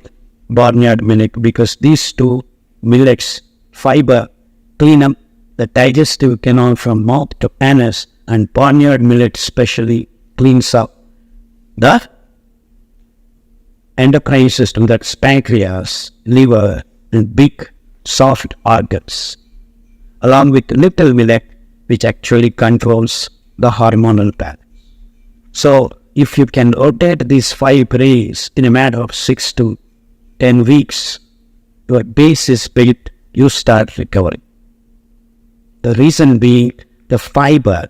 barnyard millet, because these two millets, fibre, clean up the digestive canal from mouth to anus, and barnyard millet specially cleans up the endocrine system, that's pancreas, liver, and big soft organs, along with little millet, which actually controls the hormonal balance. So, if you can rotate these 5 rays in a matter of 6 to 10 weeks, your base is built you start recovering. The reason being, the fiber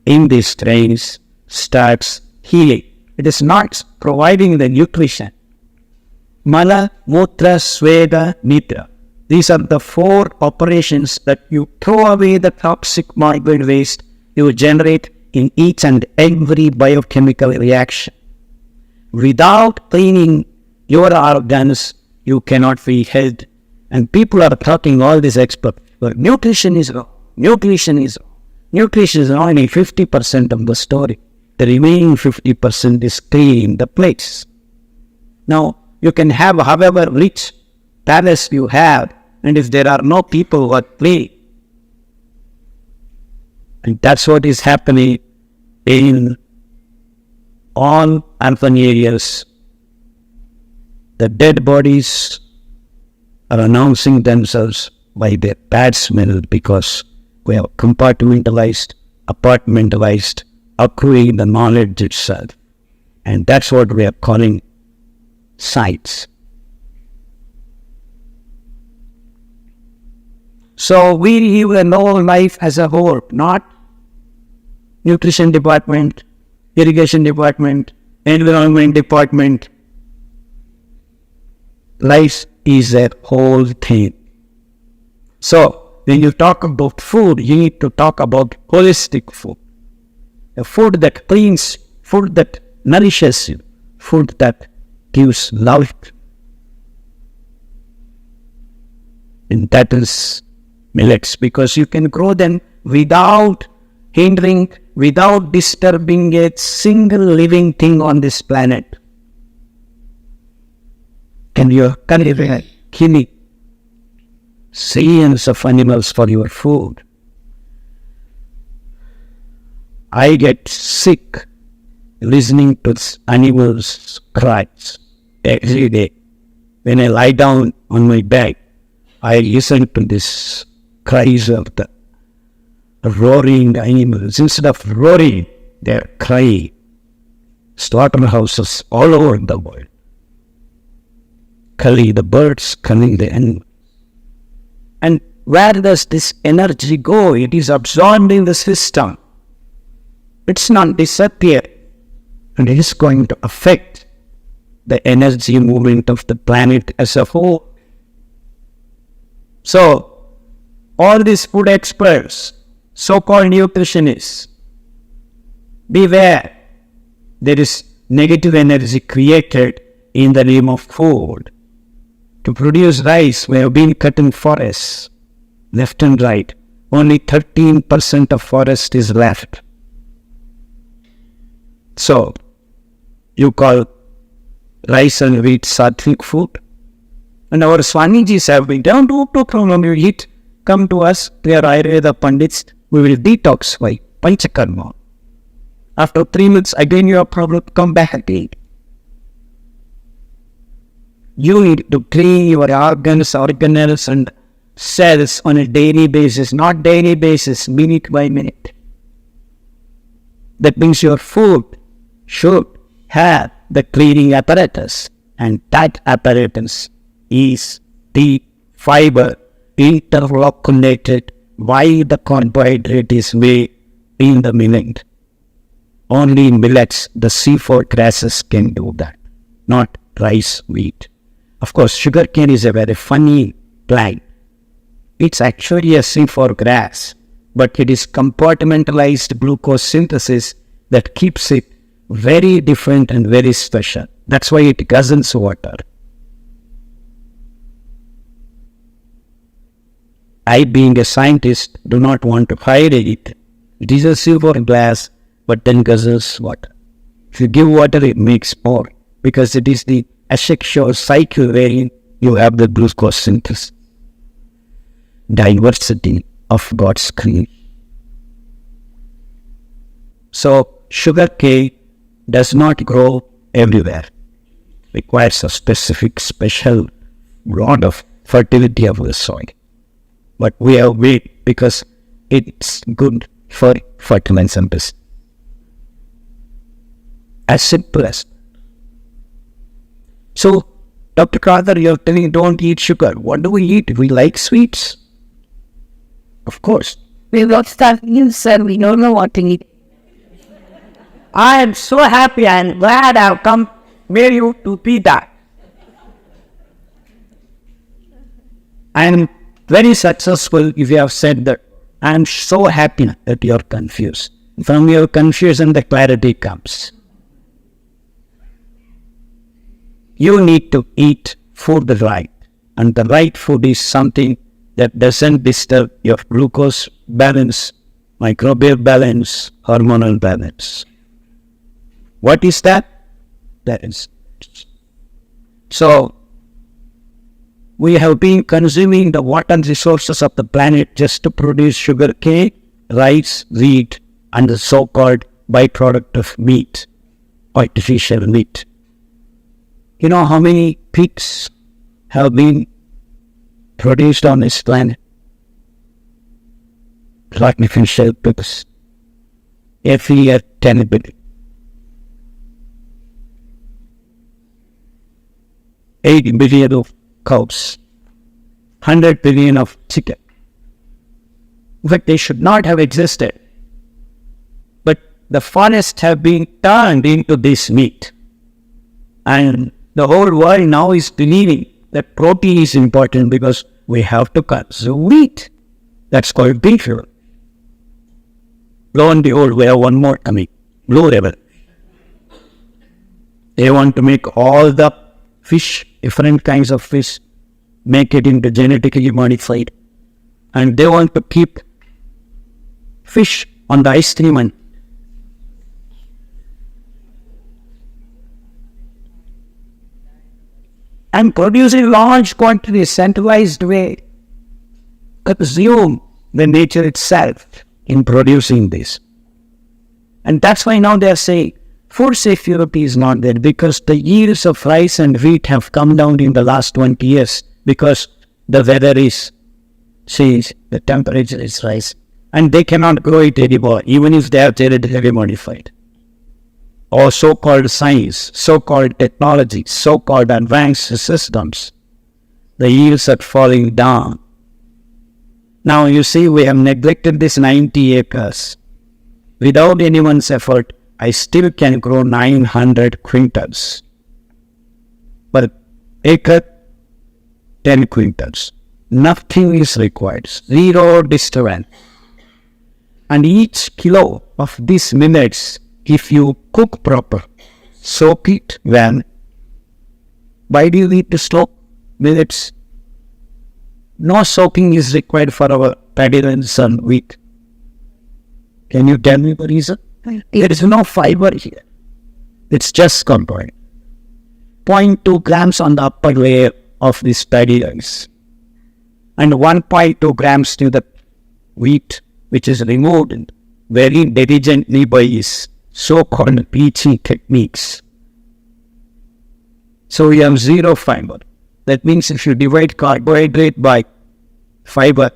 in these grains starts healing. It is not providing the nutrition. Mala, Mutra, Sweda, Nitra. These are the 4 operations that you throw away the toxic morbid waste you generate in each and every biochemical reaction. Without cleaning your organs, you cannot be healthy. And people are talking all this expert, but nutrition is wrong. Nutrition is wrong. Nutrition is only 50% of the story. The remaining 50% is cleaning the place. Now, you can have however rich palace you have, and if there are no people who are clean, and that's what is happening in all urban areas. The dead bodies are announcing themselves by their bad smell because we have compartmentalized, apartmentalized, accruing the knowledge itself. And that's what we are calling science. So we live a normal life as a whole, not nutrition department, irrigation department, environment department. Life is a whole thing. So when you talk about food, you need to talk about holistic food. A food that cleans, food that nourishes you, food that gives love. And that is millets, because you can grow them without hindering, without disturbing a single living thing on this planet. And you can even kill zillions of animals for your food. I get sick listening to animals' cries every day. When I lie down on my bed, I listen to this cries of the roaring animals. Instead of roaring, they are crying. Slaughterhouses all over the world. Culling the birds, culling the animals. And where does this energy go? It is absorbed in the system. It's not disappear. And it is going to affect the energy movement of the planet as a whole. So, all these food experts, so-called nutritionists, beware. There is negative energy created in the name of food. To produce rice, we have been cutting forests, left and right. Only 13% of forest is left. So, you call rice and wheat sattvic food? And our Swamijis have been down to no problem, you eat, come to us, we are Ayurveda Pandits, we will detoxify, Panchakarma. After 3 months, again you have problem, come back again. You need to clean your organs, organelles and cells on a daily basis, not daily basis, minute by minute. That means your food should have the cleaning apparatus, and that apparatus is the fiber interloculated by the carbohydrate is way in the millet. Only millets, the C4 grasses can do that, not rice, wheat. Of course, sugarcane is a very funny plant. It's actually a C4 grass, but it is compartmentalized glucose synthesis that keeps it very different and very special. That's why it guzzles water. I, being a scientist, do not want to hide it. It is a silver glass, but then guzzles water. If you give water, it makes more, because it is the asexual cycle wherein you have the glucose synthesis. Diversity of God's creation. So, sugarcane does not grow everywhere. Requires a specific, special lot of fertility of the soil. But we have wheat because it's good for fertilizer business. As simple as. So, Dr. Khadar, you're telling don't eat sugar. What do we eat? We like sweets. Of course. We got stuff you said we don't know what to eat. I am so happy and glad I've come near you to be that. I am very successful if you have said that. I am so happy that you are confused. From your confusion, the clarity comes. You need to eat food right. And the right food is something that doesn't disturb your glucose balance, microbial balance, hormonal balance. What is that? That is. So, we have been consuming the water resources of the planet just to produce sugar cane, rice, wheat, and the so-called byproduct of meat, artificial meat. You know how many pigs have been produced on this planet? Artificial pigs. Every year, 10 billion. 80 billion of cows, 100 billion of chicken. In fact, they should not have existed. But the forests have been turned into this meat. And the whole world now is believing that protein is important because we have to consume meat. That's called beef. Lo and behold, we have one more coming. Blue Ribbon. They want to make all the fish, different kinds of fish, make it into genetically modified. And they want to keep fish on the ice cream and producing large quantities, centralized way, consume the nature itself in producing this. And that's why now they are saying food security is not there because the yields of rice and wheat have come down in the last 20 years because the weather is changed, the temperature is rising, and they cannot grow it anymore, even if they are genetically modified. Or so-called science, so-called technology, so-called advanced systems, the yields are falling down. Now you see, we have neglected this 90 acres. Without anyone's effort, I still can grow 900 quintals. Per acre, 10 quintals. Nothing is required, zero disturbance. And each kilo of these millets, if you cook proper, soak it well. Why do you need to soak millets? No soaking is required for our paddy and wheat. Can you tell me the reason? There is no fiber here. It's just component. 0.2 grams on the upper layer of this paddy rice. And 1.2 grams to the wheat, which is removed very diligently by his so-called bleaching techniques. So we have zero fiber. That means if you divide carbohydrate by fiber,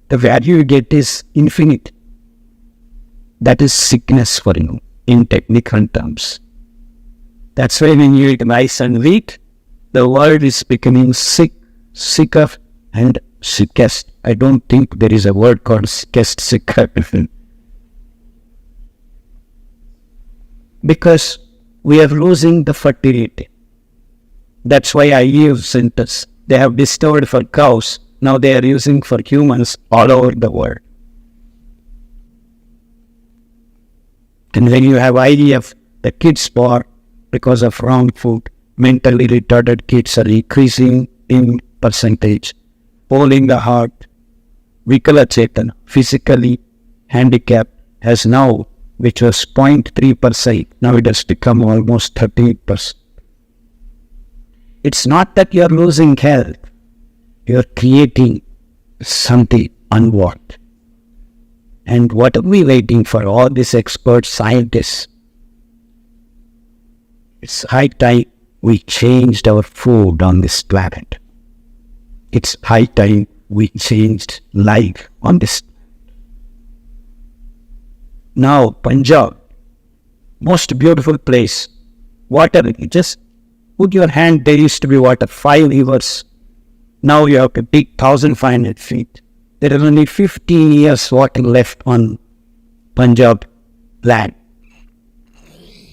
the value you get is infinite. That is sickness for you in technical terms. That's why when you eat rice and wheat, the world is becoming sick, sicker and sickest. I don't think there is a word called sickest, sicker. Because we are losing the fertility. That's why IVF centers, they have discovered for cows, now they are using for humans all over the world. And when you have IVF, the kids born because of wrong food, mentally retarded kids are increasing in percentage. Hole in the heart, Vikalachetan, physically handicapped, has now, which was 0.3%, now it has become almost 30%. It's not that you're losing health, you're creating something unwanted. And what are we waiting for? All these expert scientists. It's high time we changed our food on this planet. It's high time we changed life on this. Now, Punjab, most beautiful place. Water, just Put your hand, there used to be water, 5 rivers. Now you have to dig 1,500 feet. There are only 15 years water left on Punjab land.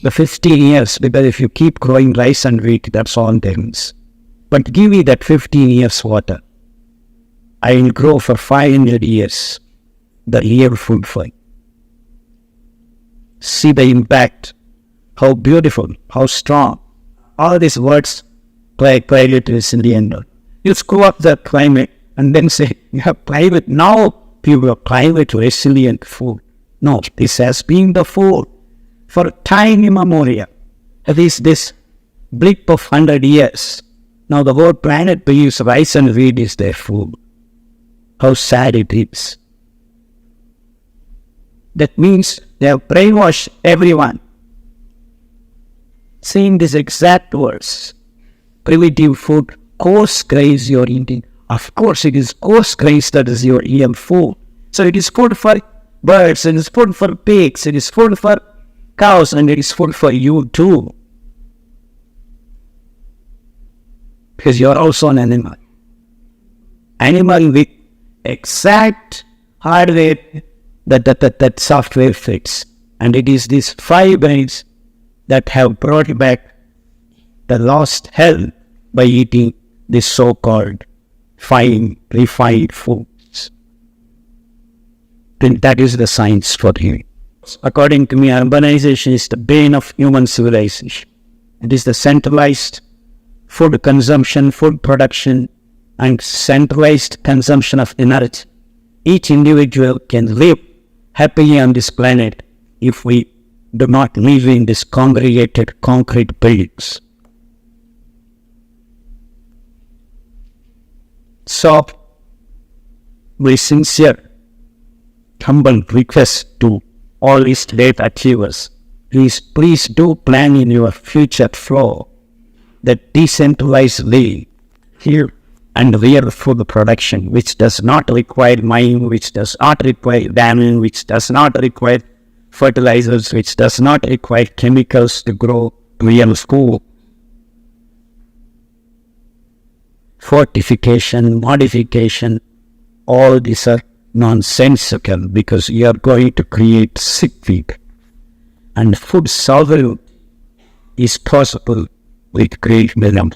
The 15 years, because if you keep growing rice and wheat, that's all there is. But give me that 15 years water. I will grow for 500 years the real food for you. See the impact, how beautiful, how strong. All these words play climate resilient. You screw up the climate and then say, you have climate, now people have climate resilient food. No, this has been the food for time immemorial. At least this blip of 100 years. Now the whole planet believes rice and wheat is their food. How sad it is. That means they have brainwashed everyone. Saying these exact words. Primitive food, coarse grains you are eating. Of course it is coarse grains that is your real food. So it is food for birds, it is food for pigs, it is food for cows, and it is food for you too. Because you are also an animal. Animal with exact hardware that software fits. And it is these 5 brains that have brought back the lost health by eating this so-called fine, refined foods. Then that is the science for you. According to me, urbanization is the bane of human civilization. It is the centralized food consumption, food production, and centralized consumption of energy. Each individual can live happily on this planet if we do not live in these congregated concrete buildings. So, my sincere, humble request to all these great achievers is please do plan in your future flow that decentralized living here and real food production, which does not require mining, which does not require damming, which does not require fertilizers, which does not require chemicals to grow real food. Fortification, modification, all these are nonsensical because you are going to create sick people. And food sovereignty is possible with great minimum.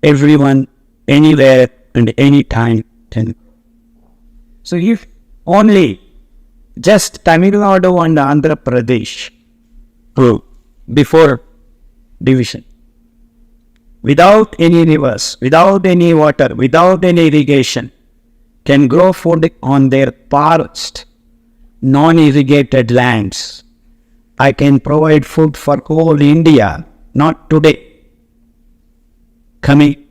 Everyone, anywhere and anytime can. So if only just Tamil Nadu and Andhra Pradesh before division, without any rivers, without any water, without any irrigation, can grow food on their parched, non-irrigated lands. I can provide food for whole India, not today. Coming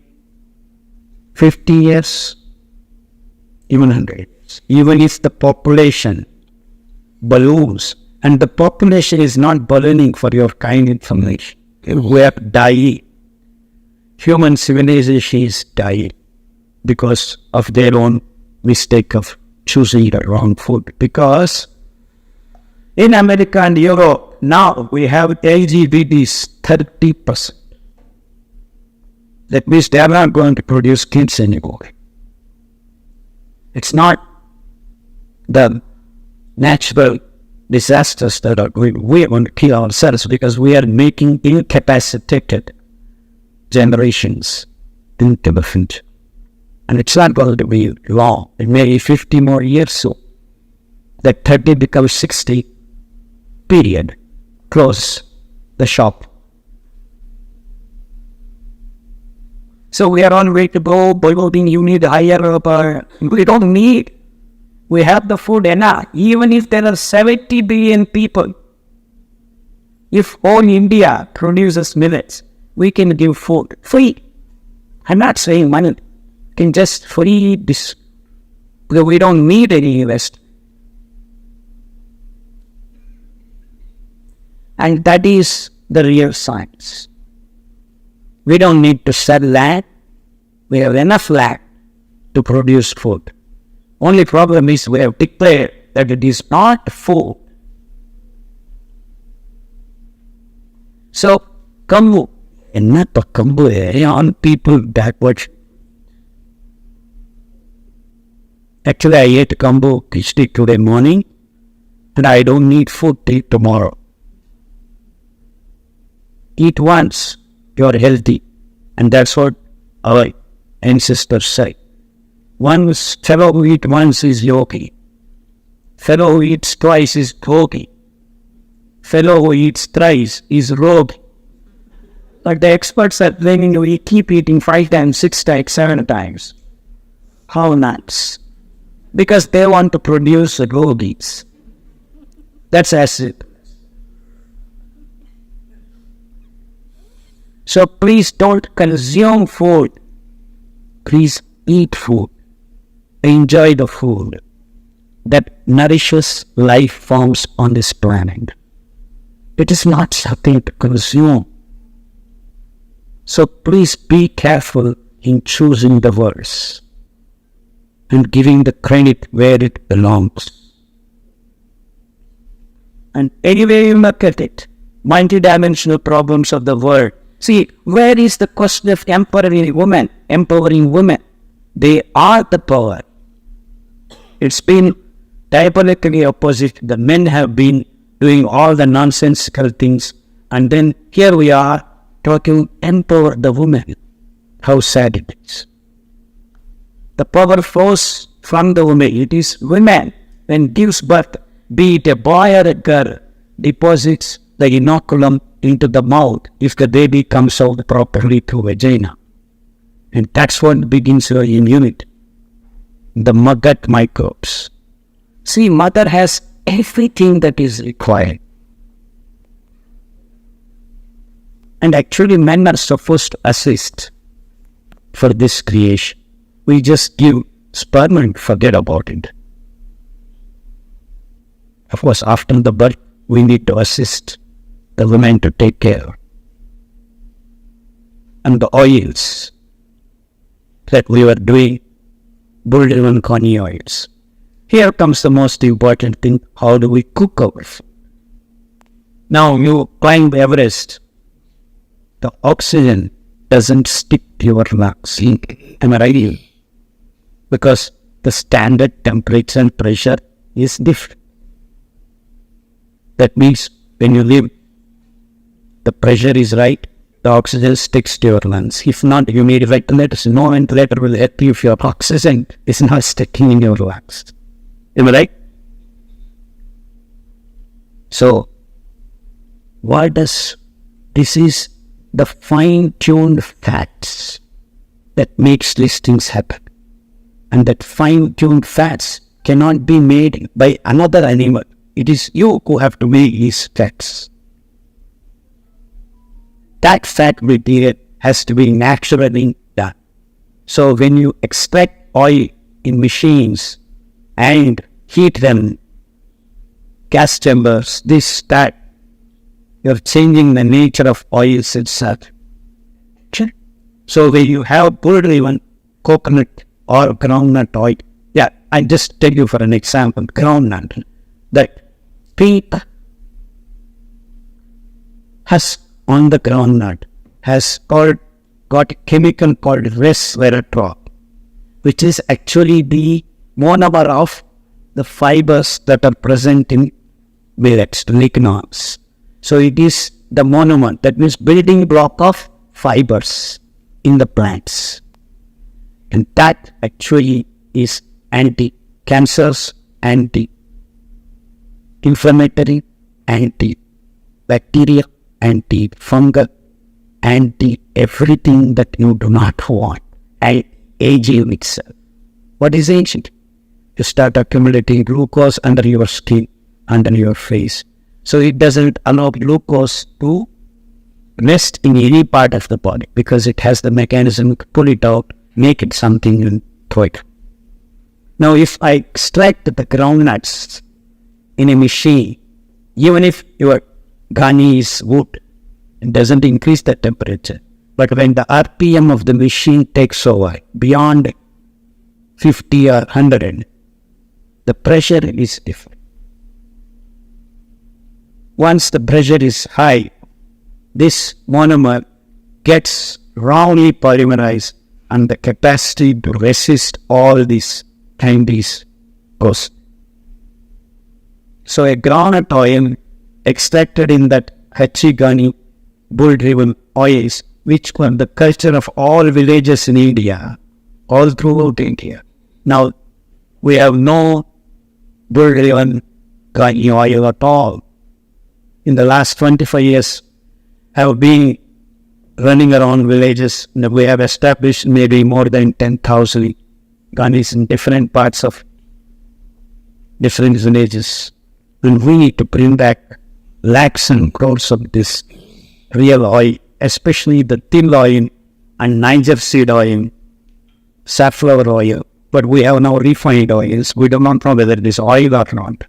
50 years, even 100 years. Even if the population balloons, and the population is not ballooning for your kind information. We are dying. Human civilization is dying because of their own mistake of choosing the wrong food. Because in America and Europe, now we have LGBTs 30%. That means they are not going to produce kids anymore. It's not the natural disasters that are going. We are going to kill ourselves because we are making incapacitated generations into the future. And it's not going to be long. It may be 50 more years so that 30 becomes 60. Period. Close the shop. So we are on way to go. Building, you need higher power. We don't need. We have the food enough. Even if there are 70 billion people, if all India produces millets, we can give food free. I'm not saying money. We can just free this. Because we don't need any investment. And that is the real science. We don't need to sell land. We have enough land to produce food. Only problem is we have declared that it is not food. So Kambu. Not a kambu, on people backward. Actually, I ate kambu kishti today morning, and I don't need food till tomorrow. Eat once, you're healthy. And that's what our ancestors say. One fellow who eats once is yogi. Fellow who eats twice is yogi. Fellow who eats thrice is rogi. But the experts are claiming we keep eating 5 times, 6 times, 7 times. How nuts? Because they want to produce yogis. That's as it. So please don't consume food. Please eat food. Enjoy the food that nourishes life forms on this planet. It is not something to consume. So please be careful in choosing the words and giving the credit where it belongs. And anyway you look at it, multidimensional problems of the world. See, where is the question of empowering women? They are the power. It's been diabolically opposite. The men have been doing all the nonsensical things, and then here we are talking empower the women. How sad it is. The power flows from the woman. It is women when gives birth, be it a boy or a girl, deposits the inoculum into the mouth if the baby comes out properly through vagina. And that's what begins your immunity. The gut microbes. See, mother has everything that is required. And actually men are supposed to assist for this creation. We just give sperm and forget about it. Of course, after the birth, we need to assist the women to take care. And the oils that we were doing, bull-driven coney oils. Here comes the most important thing, how do we cook our food? Now you climb Everest, the oxygen doesn't stick to your lungs. Am I right? Because the standard temperature and pressure is different. That means when you live, the pressure is right, the oxygen sticks to your lungs. If not, you need ventilators. No ventilator will help you if your oxygen is not sticking in your lungs. Am I right? So, this is the fine-tuned fats that makes these things happen. And that fine-tuned fats cannot be made by another animal. It is you who have to make these fats. That fat material has to be naturally done. So when you extract oil in machines and heat them, gas chambers, this, that, you're changing the nature of oils itself. So when you have bull-driven coconut or groundnut oil, I just take you for an example, groundnut, that pink husk on the groundnut has got a chemical called resveratrol, which is actually the monomer of the fibers that are present in millets, lignans. So it is the monomer, that means building block of fibers in the plants. And that actually is anti-cancers, anti-inflammatory, anti-bacterial, anti-fungal, anti-everything that you do not want. And aging itself. What is aging? You start accumulating glucose under your skin, under your face. So it doesn't allow glucose to rest in any part of the body because it has the mechanism to pull it out, make it something and throw it. Now if I extract the groundnuts in a machine, even if your ghani is wood, it doesn't increase the temperature. But when the RPM of the machine takes over beyond 50 or 100, the pressure is different. Once the pressure is high, this monomer gets wrongly polymerized and the capacity to resist all these kinds goes. So a groundnut oil extracted in that Hachigani bull-driven oils, which were the culture of all villages in India, all throughout India. Now, we have no bull-driven ghani oil at all. In the last 25 years, I have been running around villages. We have established maybe more than 10,000 ghanis in different parts of different villages. And we need to bring back lakhs and crores of this real oil, especially the till oil and Niger seed oil, safflower oil. But we have now refined oils. We do not know whether it is oil or not.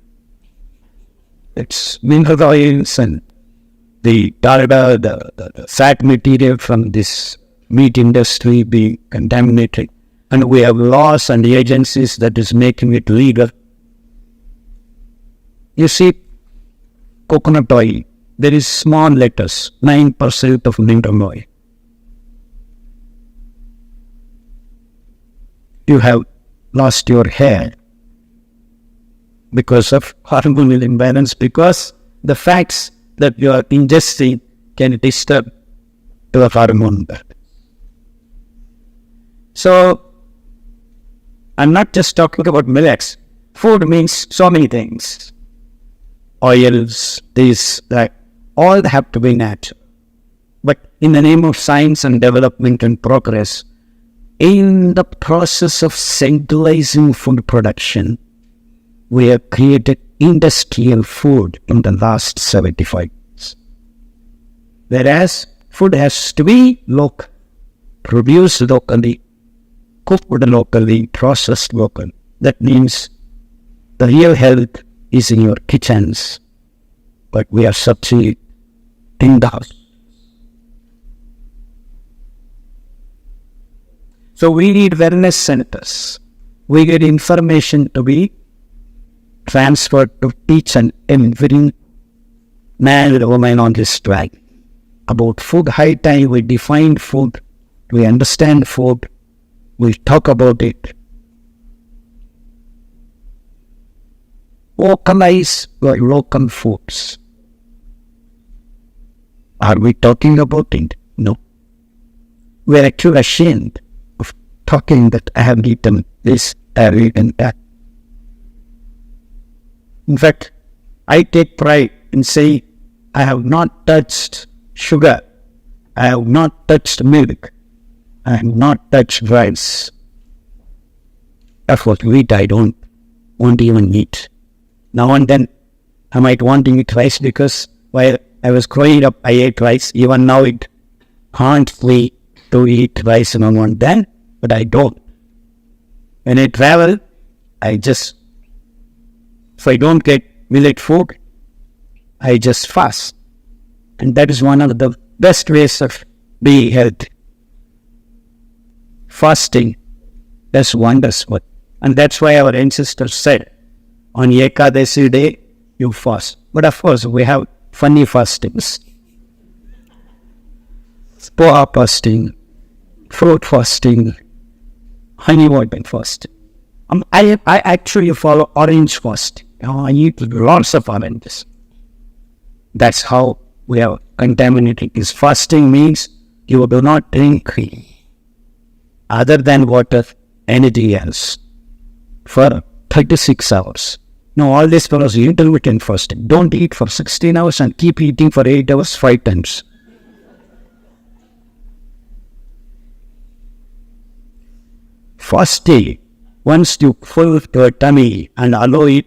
It's mineral oils and the dalda, the fat material from this meat industry being contaminated. And we have laws and agencies that is making it legal. You see, coconut oil, there is small letters, 9% of mineral oil. You have lost your hair because of hormonal imbalance, because the fats that you are ingesting can disturb your hormone balance. So, I'm not just talking about millets. Food means so many things. Oils, this, that, all have to be natural. But in the name of science and development and progress, in the process of centralizing food production, we have created industrial food in the last 75 years. Whereas food has to be local, produced locally, cooked locally, processed locally. That means the real health is in your kitchens, but we are substituting in the house. So we need wellness centers. We get information to be transferred to each and every man and woman on this planet. About food, high time we define food, we understand food, we talk about it. Localize your local foods. Are we talking about it? No. We are actually ashamed of talking that I have eaten this, I have eaten that. In fact, I take pride in saying I have not touched sugar, I have not touched milk, I have not touched rice. That's what wheat I won't even eat. Now and then I might want to eat rice because while I was growing up I ate rice. Even now it haunts me to eat rice now and then, but I don't. When I travel, if I don't get millet food, I just fast. And that is one of the best ways of being healthy. Fasting does wonders. And that's why our ancestors said, on Ekadasi day, you fast. But of course, we have funny fastings. Poha fasting, fruit fasting, honey water fasting. I actually follow orange fasting. I eat lots of oranges. That's how we are contaminating this. Fasting means you do not drink other than water, anything else for 36 hours. Now all this follows intermittent fasting. Don't eat for 16 hours and keep eating for 8 hours 5 times. Fasting, once you fill your tummy and allow it,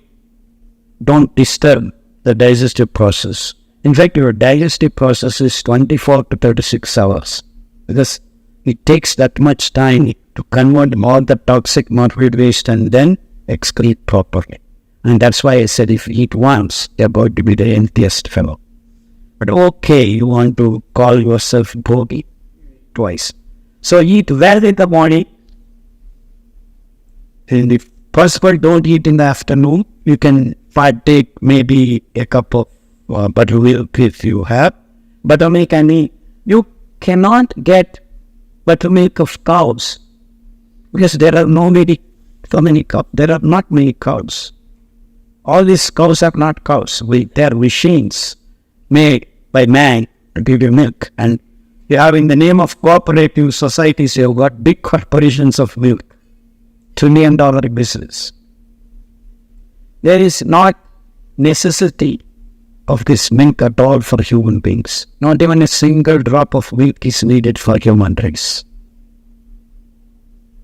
don't disturb the digestive process. In fact, your digestive process is 24 to 36 hours because it takes that much time to convert all the toxic morbid waste and then excrete properly. And that's why I said if you eat once, you're going to be the healthiest fellow. But okay, you want to call yourself bhogi twice. So eat well in the morning. And if possible, don't eat in the afternoon. You can partake maybe a cup of buttermilk if you have. buttermilk and ghee. You cannot get buttermilk of cows because there are so many cows. There are not many cows. All these cows are not cows. They are machines made by man to give you milk. And you have, in the name of cooperative societies, you have got big corporations of milk, $1 trillion business. There is not necessity of this milk at all for human beings. Not even a single drop of milk is needed for human race.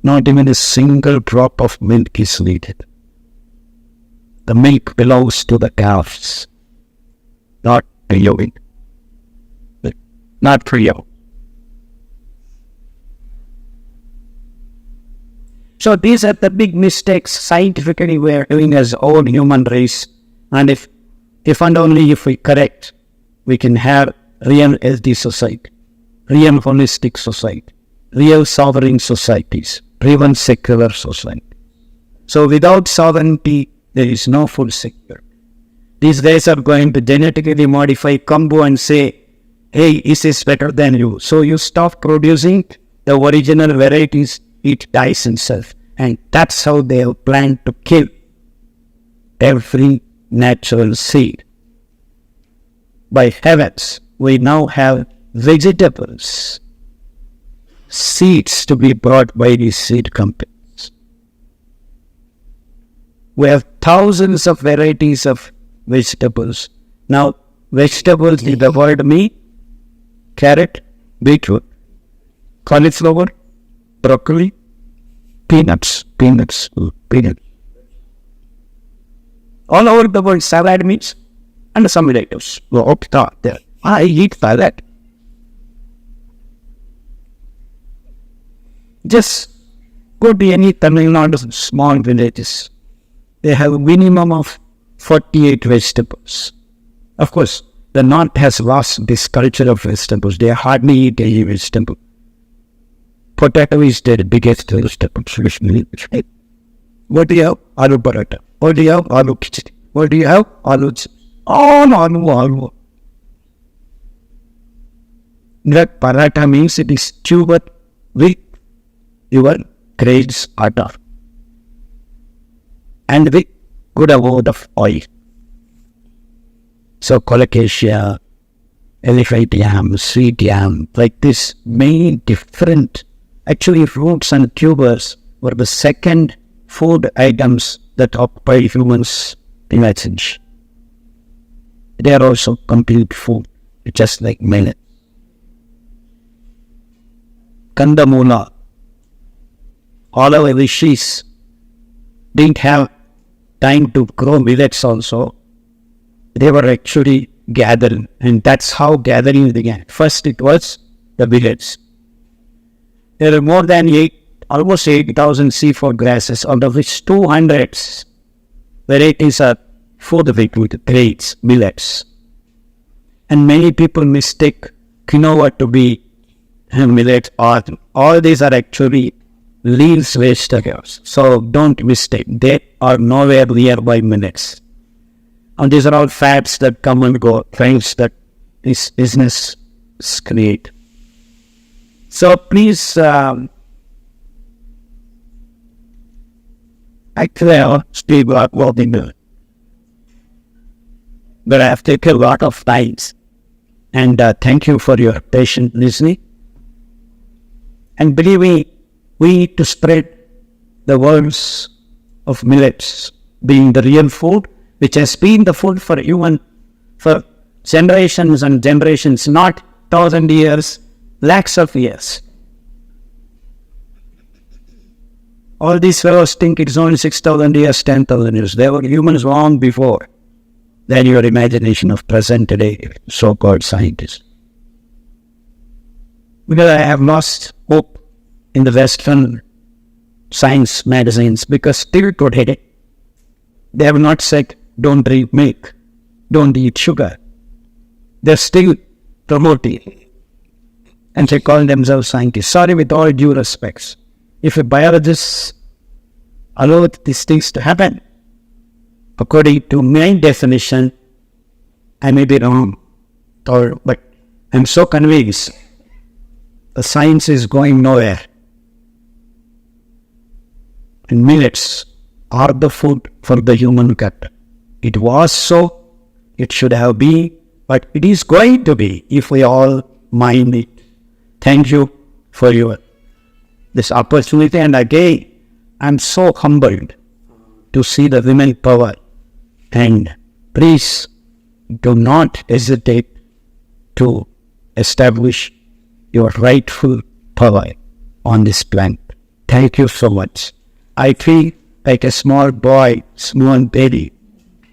Not even a single drop of milk is needed. The milk belongs to the cows, not to you. Not for you. So these are the big mistakes scientifically we are doing as own human race. And if and only if we correct, we can have real healthy society, real holistic society, real sovereign societies, even secular society. So without sovereignty, there is no full security. These guys are going to genetically modify combo and say, hey, this is better than you. So you stop producing the original varieties, it dies itself. And that's how they have planned to kill every natural seed. By heavens, we now have vegetables, seeds to be brought by these seed companies. We have thousands of varieties of vegetables. Now, vegetables in the word meat, carrot, beetroot, cauliflower, broccoli, peanuts. All over the world, salad meats and some relatives. There. I eat salad. Just go to any Tamil Nadu small villages. They have a minimum of 48 vegetables. Of course, the north has lost this culture of vegetables. They hardly eat any vegetable. Potato is their biggest vegetable. What do you have? Aloo paratha. What do you have? Aloo khichdi. What do you have? Aloo chips. All. That paratha means it is tuber with your grains atta and with good amount of oil. So colocasia, elephant yam, sweet yam, like this, many different, actually roots and tubers were the second food items that occupy humans' imagination. They are also complete food, just like millet. Kandamula, all our rishis didn't have time to grow millets also. They were actually gathering, and that's how gathering began. First it was the millets. There are more than almost 8,000 seafood grasses, out of which 200 varieties are food with grains, millets. And many people mistake quinoa to be millet. All these are actually leaves vegetables. So don't mistake. They are nowhere nearby millets. And these are all fads that come and go, things that this business create. So please, actually I want to speak about what they do. But I have taken a lot of time. And thank you for your patient listening. And believe me, we need to spread the words of millets being the real food, which has been the food for human for generations and generations, not 1,000 years, lakhs of years. All these fellows think it's only 6,000 years, 10,000 years. They were humans long before than your imagination of present day so-called scientists. Because I have lost hope in the Western science magazines, because still today they have not said don't drink milk, don't eat sugar. They're still promoting, and they call themselves scientists. Sorry, with all due respects, if a biologist allowed these things to happen, according to my definition, I may be wrong, but I'm so convinced the science is going nowhere. And millets are the food for the human gut. It was so, it should have been, but it is going to be if we all mind it. Thank you for this opportunity, and again, I'm so humbled to see the women power, and please do not hesitate to establish your rightful power on this planet. Thank you so much. I feel like a small boy, small baby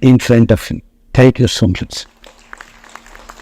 in front of him. Thank you so much.